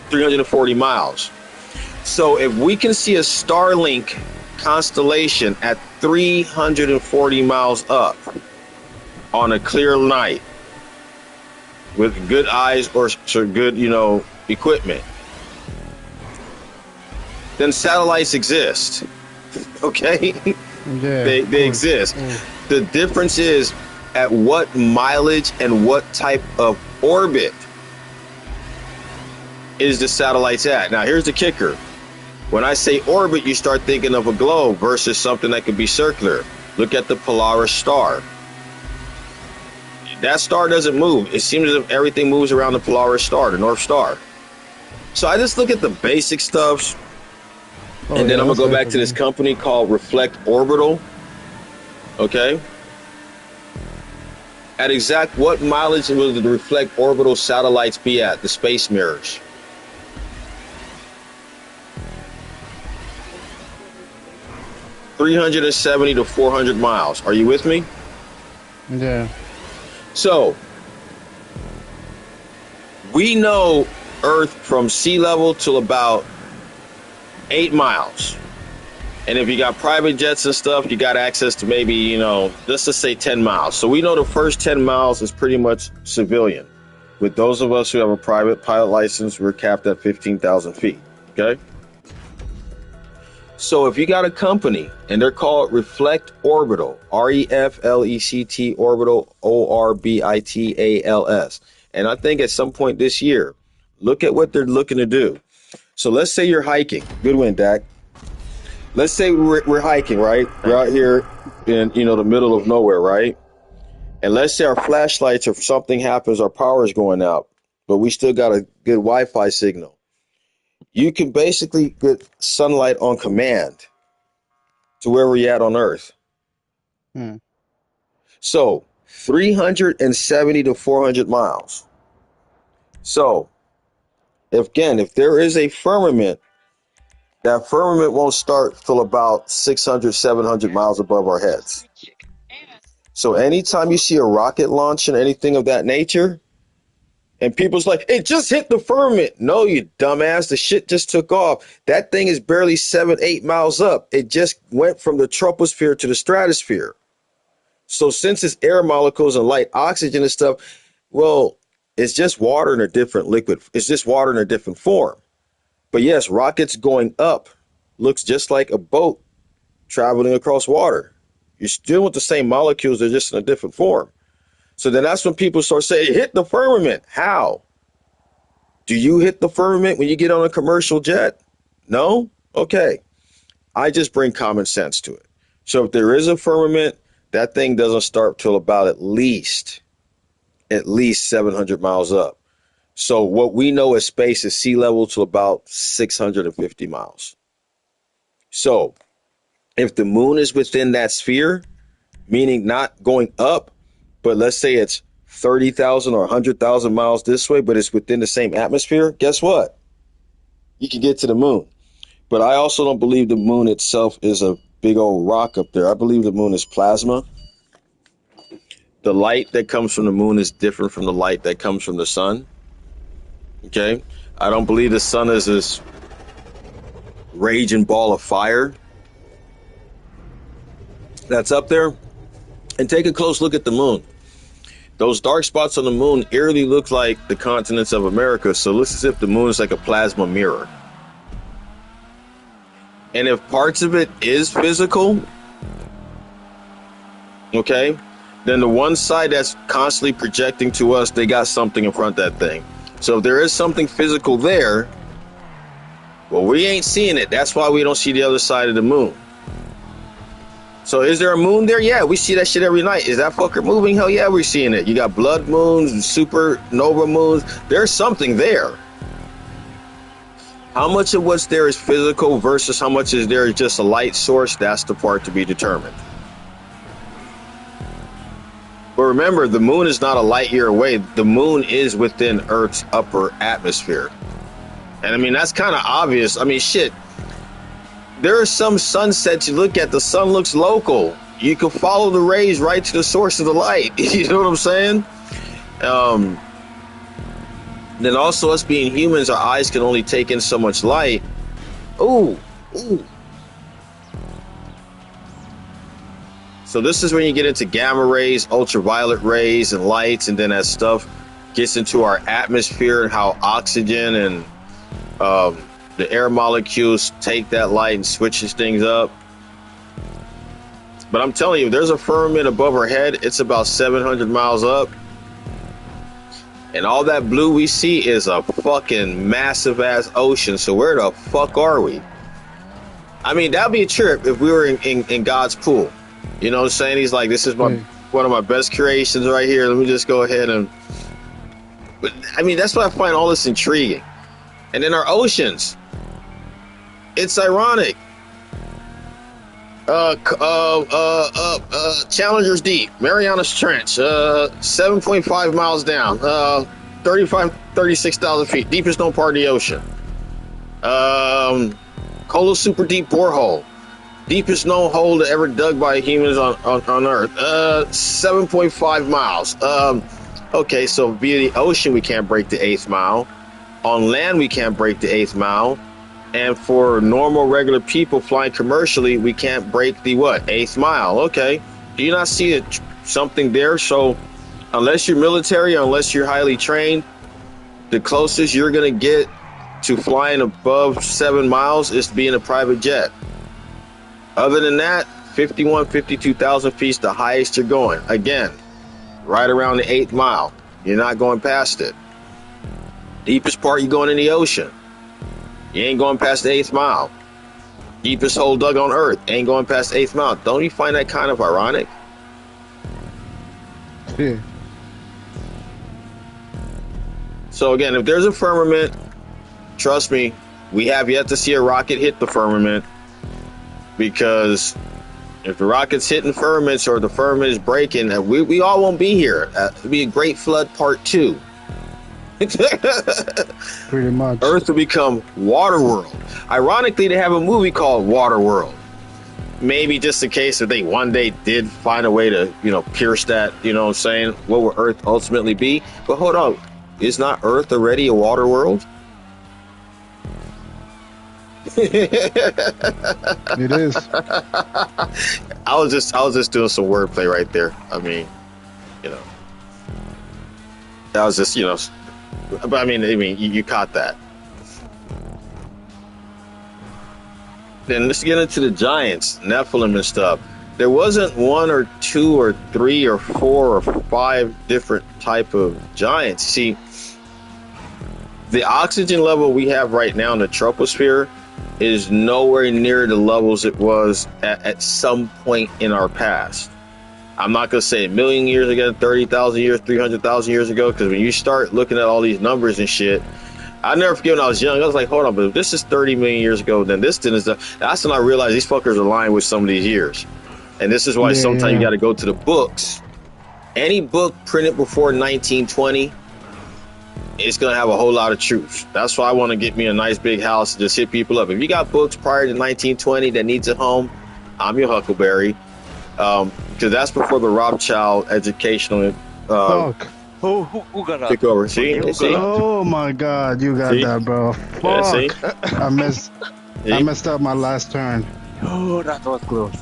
340 miles. So if we can see a Starlink constellation at 340 miles up on a clear night with good eyes or good, equipment, then satellites exist. Okay? Yeah. They exist. The difference is at what mileage and what type of orbit is the satellites at. Now, here's the kicker. When I say orbit, you start thinking of a globe versus something that could be circular. Look at the Polaris star. That star doesn't move. It seems as if everything moves around the Polaris star, the North Star. So I just look at the basic stuff, and then I'm going to go back to this company called Reflect Orbital. Okay? At exact what mileage will the Reflect Orbital satellites be at, the space mirrors? $370 to 400 miles. Are you with me? Yeah. So, we know Earth from sea level to about 8 miles. And if you got private jets and stuff, you got access to maybe, let's just say 10 miles. So we know the first 10 miles is pretty much civilian. With those of us who have a private pilot license, we're capped at 15,000 feet. Okay? So if you got a company, and they're called Reflect Orbital, REFLECT Orbital, ORBITALS. And I think at some point this year, look at what they're looking to do. So let's say you're hiking. Good win, Dak. Let's say we're hiking, right? We're out here in, the middle of nowhere, right? And let's say our flashlights, or if something happens, our power is going out, but we still got a good Wi-Fi signal. You can basically get sunlight on command to where we're at on Earth. So 370 to 400 miles. So if there is a firmament, that firmament won't start till about 600, 700 miles above our heads. So anytime you see a rocket launch and anything of that nature, and people's like, it just hit the firmament. No, you dumbass. The shit just took off. That thing is barely 7, 8 miles up. It just went from the troposphere to the stratosphere. So since it's air molecules and light oxygen and stuff, well, it's just water in a different liquid. It's just water in a different form. But yes, rockets going up looks just like a boat traveling across water. You're still with the same molecules. They're just in a different form. So then that's when people start saying, hit the firmament. How? Do you hit the firmament when you get on a commercial jet? No? Okay. I just bring common sense to it. So if there is a firmament, that thing doesn't start till about at least 700 miles up. So what we know as space is sea level to about 650 miles. So if the moon is within that sphere, meaning not going up, but let's say it's 30,000 or 100,000 miles this way, but it's within the same atmosphere, guess what? You can get to the moon. But I also don't believe the moon itself is a big old rock up there. I believe the moon is plasma. The light that comes from the moon is different from the light that comes from the sun. Okay? I don't believe the sun is this raging ball of fire that's up there. And take a close look at the moon. Those dark spots on the moon eerily look like the continents of America. So it looks as if the moon is like a plasma mirror. And if parts of it is physical, okay, then the one side that's constantly projecting to us, they got something in front of that thing. So if there is something physical there, well, we ain't seeing it. That's why we don't see the other side of the moon. So is there a moon there? Yeah, we see that shit every night. Is that fucker moving? Hell yeah, we're seeing it. You got blood moons and supernova moons. There's something there. How much of what's there is physical versus how much is there is just a light source? That's the part to be determined. But remember, the moon is not a light year away. The moon is within Earth's upper atmosphere. And I mean, that's kind of obvious. I mean, shit. There are some sunsets you look at, the sun looks local. You can follow the rays right to the source of the light. You know what I'm saying? Then also us being humans, our eyes can only take in so much light. Ooh. So this is when you get into gamma rays, ultraviolet rays, and lights, and then that stuff gets into our atmosphere and how oxygen and the air molecules take that light and switches things up. But I'm telling you, there's a firmament above our head. It's about 700 miles up. And all that blue we see is a fucking massive ass ocean. So where the fuck are we? I mean, that'd be a trip if we were in God's pool. You know what I'm saying? He's like, this is one of my best creations right here. Let me just go ahead and... But, I mean, that's why I find all this intriguing. And then our oceans. It's ironic. Challenger's Deep, Marianas Trench, 7.5 miles down, 36,000 feet, deepest known part of the ocean. Kola Super Deep Borehole, deepest known hole ever dug by humans on Earth, 7.5 miles. Okay, so via the ocean we can't break the 8th mile. On land we can't break the 8th mile. And for normal, regular people flying commercially, we can't break the what? 8th mile. Okay. Do you not see something there? So unless you're military, or unless you're highly trained, the closest you're going to get to flying above 7 miles is to be in a private jet. Other than that, 52,000 feet is the highest you're going. Again, right around the 8th mile. You're not going past it. Deepest part, you're going in the ocean. You ain't going past the 8th mile. Deepest hole dug on Earth ain't going past the 8th mile. Don't you find that kind of ironic? Yeah. So again, if there's a firmament, trust me, we have yet to see a rocket hit the firmament, because if the rocket's hitting firmaments or the firmament is breaking, we all won't be here. It'll be a Great Flood Part 2. Pretty much. Earth will become Waterworld. Ironically, they have a movie called Waterworld. Maybe just in case if they one day did find a way to, pierce that, you know what I'm saying? What will Earth ultimately be? But hold on. Is not Earth already a water world? It is. I was just doing some wordplay right there. I mean, that was just, but I mean, you caught that. Then let's get into the giants, Nephilim and stuff. There wasn't 1 or 2 or 3 or 4 or 5 different type of giants. See, the oxygen level we have right now in the troposphere is nowhere near the levels it was at some point in our past. I'm not going to say a million years ago, 30,000 years, 300,000 years ago, because when you start looking at all these numbers and shit, I never forget when I was young, I was like, hold on, but if this is 30 million years ago, then this is that's when I realized these fuckers are lying with some of these years. And this is why sometimes you got to go to the books. Any book printed before 1920, it's going to have a whole lot of truth. That's why I want to get me a nice big house and just hit people up. If you got books prior to 1920 that needs a home, I'm your Huckleberry. Because that's before the Rothschild educational Fuck. Who got took over. See? Oh my God, you got that, bro. Fuck. Yeah, see? I messed up my last turn. Oh, that was close.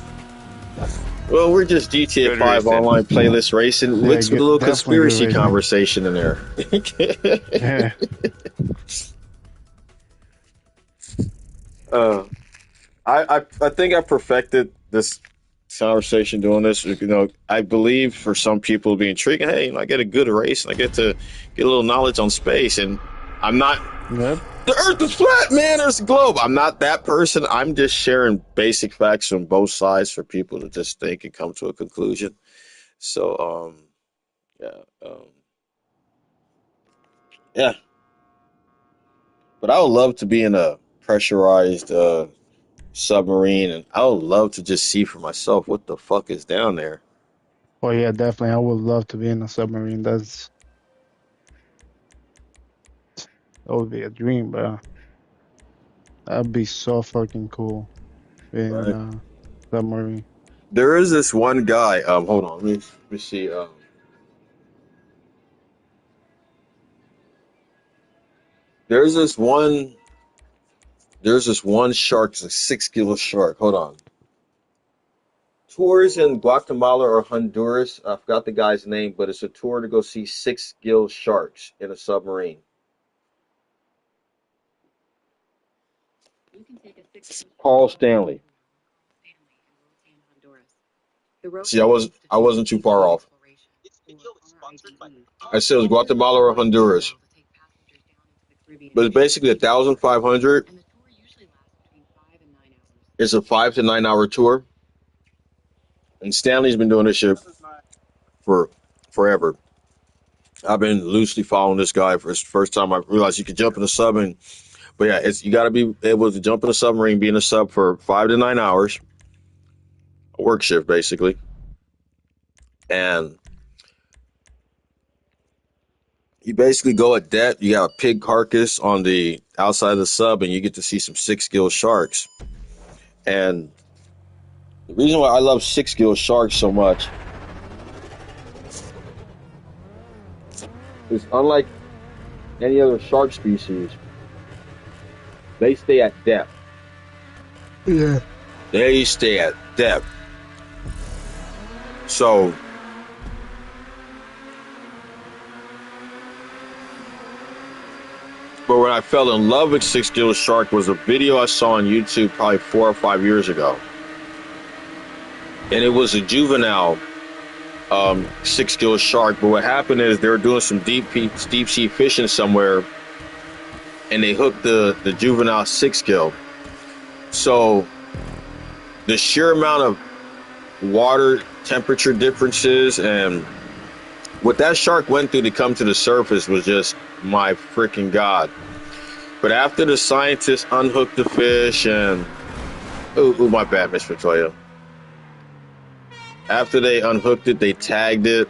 Well, we're just GTA Good 5 racing. online playlist racing. Yeah, Mixed with a little definitely good conspiracy racing. conversation in there. Yeah. I think I perfected this conversation doing this. I believe for some people it'll be intriguing. Hey, I get a good race and I get to get a little knowledge on space. And I'm not. Yep. The Earth is flat, man. There's a globe. I'm not that person. I'm just sharing basic facts from both sides for people to just think and come to a conclusion. So, yeah. But I would love to be in a pressurized submarine, and I would love to just see for myself what the fuck is down there. Well, yeah, definitely. I would love to be in a submarine. That would be a dream, bro. That'd be so fucking cool being in Right. a submarine. There is this one guy. Hold on. Let me see. There's this one. There's this one shark. It's a 6 kilo shark. Hold on. Tours in Guatemala or Honduras. I forgot the guy's name, but it's a tour to go see 6 gill sharks in a submarine. Paul Stanley. See, I wasn't too far off. I said it was Guatemala or Honduras, but it's basically 1,500. It's a 5 to 9 hour tour, and Stanley's been doing this shit for forever. I've been loosely following this guy for his first time. I realized you could jump in a sub, but yeah, you got to be able to jump in a submarine, be in a sub for 5 to 9 hours, a work shift basically, and you basically go at depth. You got a pig carcass on the outside of the sub, and you get to see some 6 gill sharks. And the reason why I love 6 gill sharks so much is unlike any other shark species, they stay at depth. Yeah. They stay at depth. So but when I fell in love with 6 gill shark was a video I saw on YouTube probably 4 or 5 years ago. And it was a juvenile 6 gill shark. But what happened is they were doing some deep sea fishing somewhere, and they hooked the juvenile 6 gill. So the sheer amount of water temperature differences and what that shark went through to come to the surface was just my freaking God. But after the scientists unhooked the fish and ooh, my bad, Miss Montoya. After they unhooked it, they tagged it.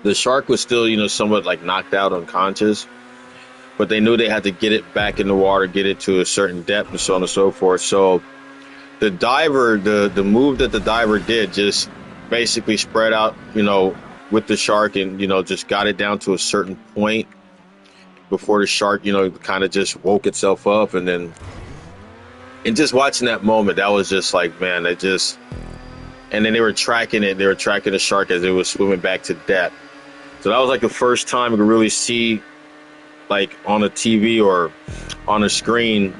The shark was still, somewhat like knocked out unconscious, but they knew they had to get it back in the water, get it to a certain depth and so on and so forth. So the diver, the move that the diver did just basically spread out, with the shark and, just got it down to a certain point before the shark, kind of just woke itself up. And just watching that moment, that was just like, man, and then they were tracking the shark as it was swimming back to depth. So that was like the first time we could really see, like on a TV or on a screen,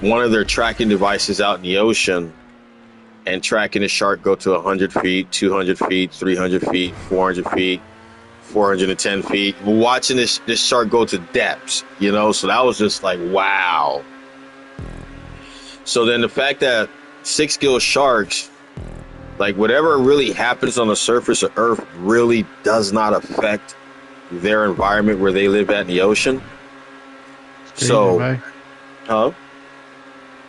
one of their tracking devices out in the ocean and tracking the shark go to 100 feet, 200 feet, 300 feet, 400 feet, 410 feet. We're watching this shark go to depths, so that was just like, wow. So then the fact that 6 gill sharks, like whatever really happens on the surface of Earth really does not affect their environment where they live at in the ocean. Crazy, So, right? huh?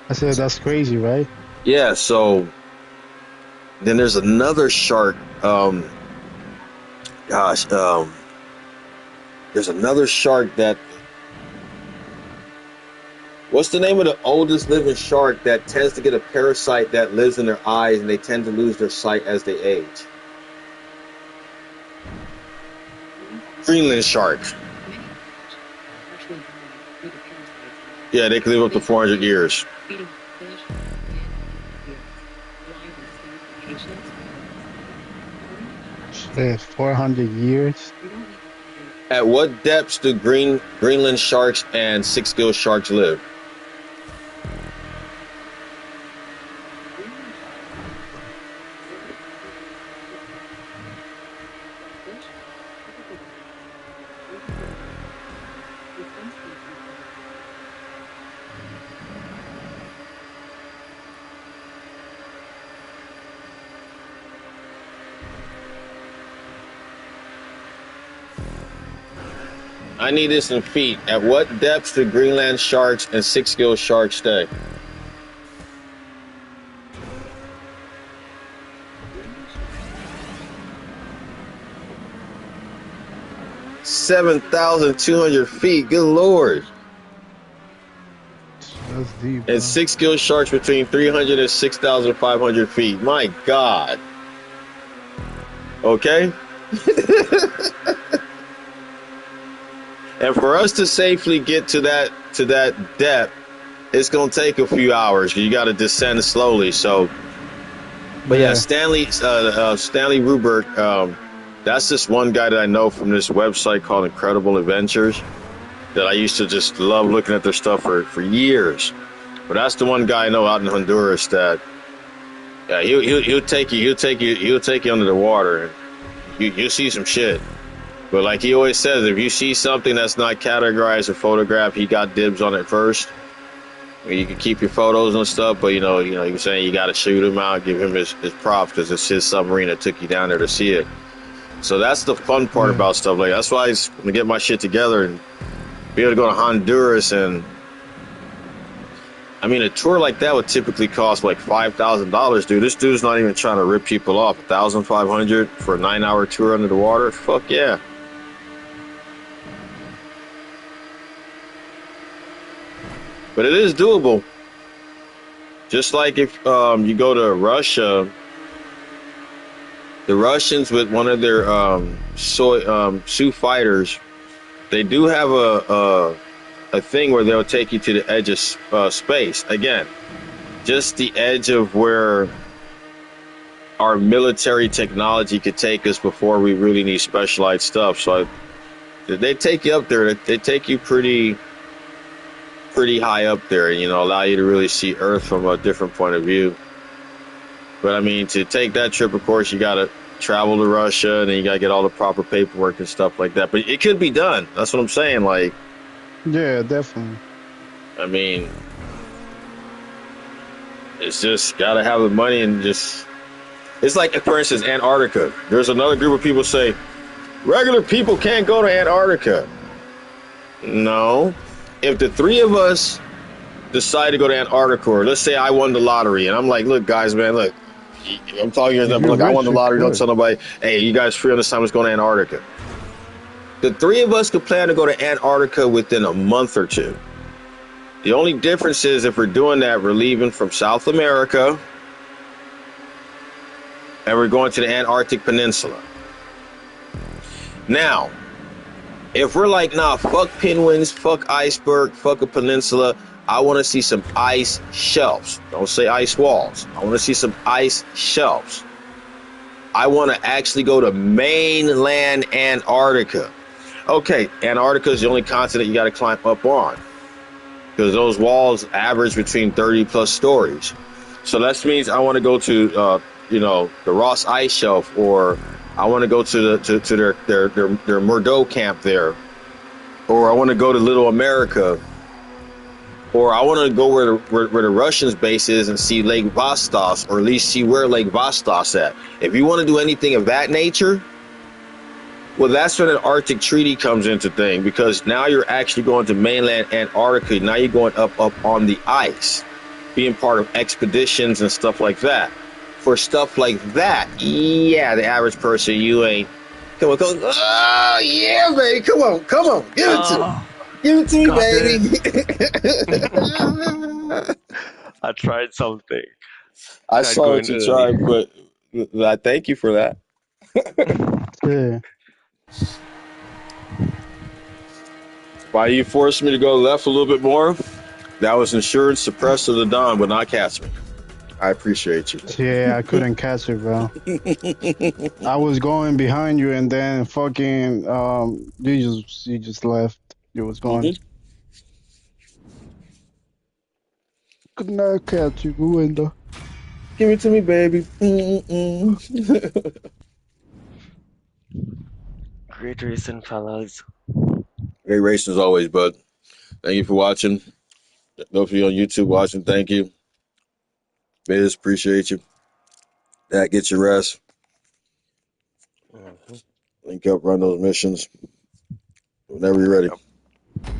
I said that's crazy, right? Yeah, so then there's another shark. There's another shark that. What's the name of the oldest living shark that tends to get a parasite that lives in their eyes and they tend to lose their sight as they age? Greenland shark. Yeah, they can live up to 400 years. Shit, 400 years. At what depths do Greenland sharks and 6 gill sharks live? I need this in feet. At what depths do Greenland sharks and six-gill sharks stay? $7,200 Good lord. That's deep. Bro. And six-gill sharks between 300 and 6,500 feet. My God. Okay. And for us to safely get to that depth, it's gonna take a few hours. You got to descend slowly. So, but yeah, Stanley Rubert. That's this one guy that I know from this website called Incredible Adventures. That I used to just love looking at their stuff for years. But that's the one guy I know out in Honduras that, yeah, he'll take you under the water. You'll see some shit. But like he always says, if you see something that's not categorized or photographed, he got dibs on it first. I mean, you can keep your photos and stuff, but you know, you're saying you got to shoot him out, give him his props because it's his submarine that took you down there to see it. So that's the fun part about stuff like that. That's why I'm gonna get my shit together and be able to go to Honduras. And I mean, a tour like that would typically cost like $5,000, dude. This dude's not even trying to rip people off. $1,500 for a 9-hour tour under the water. Fuck yeah. But it is doable. Just like if you go to Russia, the Russians with one of their Sioux fighters, they do have a thing where they'll take you to the edge of space. Again, just the edge of where our military technology could take us before we really need specialized stuff. So they take you up there. They take you pretty high up there, and allow you to really see Earth from a different point of view. But I mean, to take that trip, of course, you got to travel to Russia, and then you got to get all the proper paperwork and stuff like that. But it could be done. That's what I'm saying. Like, yeah, definitely. I mean, it's just got to have the money and just. It's like, for instance, Antarctica. There's another group of people say regular people can't go to Antarctica. No. If the three of us decide to go to Antarctica, or let's say I won the lottery, and I'm like, look, guys, man, look, I'm talking to them, look, I won the lottery, don't tell nobody, hey, you guys free on this time, let's go to Antarctica. The three of us could plan to go to Antarctica within a month or two. The only difference is if we're doing that, we're leaving from South America, and we're going to the Antarctic Peninsula. Now, if we're like, nah, fuck penguins, fuck iceberg, fuck a peninsula, I want to see some ice shelves. Don't say ice walls. I want to see some ice shelves. I want to actually go to mainland Antarctica. Okay, Antarctica is the only continent you got to climb up on, because those walls average between 30 plus stories. So that means I want to go to, the Ross Ice Shelf, or I want to go to their Murdo camp there, or I want to go to Little America, or I want to go where the Russians' base is and see Lake Vostok, or at least see where Lake Vostok's at. If you want to do anything of that nature, well, that's when an Arctic Treaty comes into thing, because now you're actually going to mainland Antarctica. Now you're going up on the ice, being part of expeditions and stuff like that. For stuff like that, yeah, the average person, you ain't. Come on. Oh, yeah, baby. Come on. Give it to me. Give it to me, baby. I tried something. I saw what you tried, but I thank you for that. Yeah. Why you forced me to go left a little bit more? That was insurance suppressor the dawn, but not catch me. I appreciate you. Yeah, I couldn't catch it, bro. I was going behind you, and then fucking you just left. You was going. Could not catch you, window. Give it to me, baby. Great reason, fellas. Great racing as always, bud. Thank you for watching. Those of you on YouTube watching, thank you. Biz, appreciate you. That get your rest. Mhm. Link up, run those missions whenever you're ready. Yep.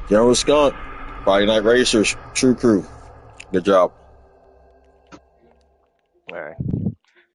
General Skunk, Friday Night Racers, True Crew. Good job. All right.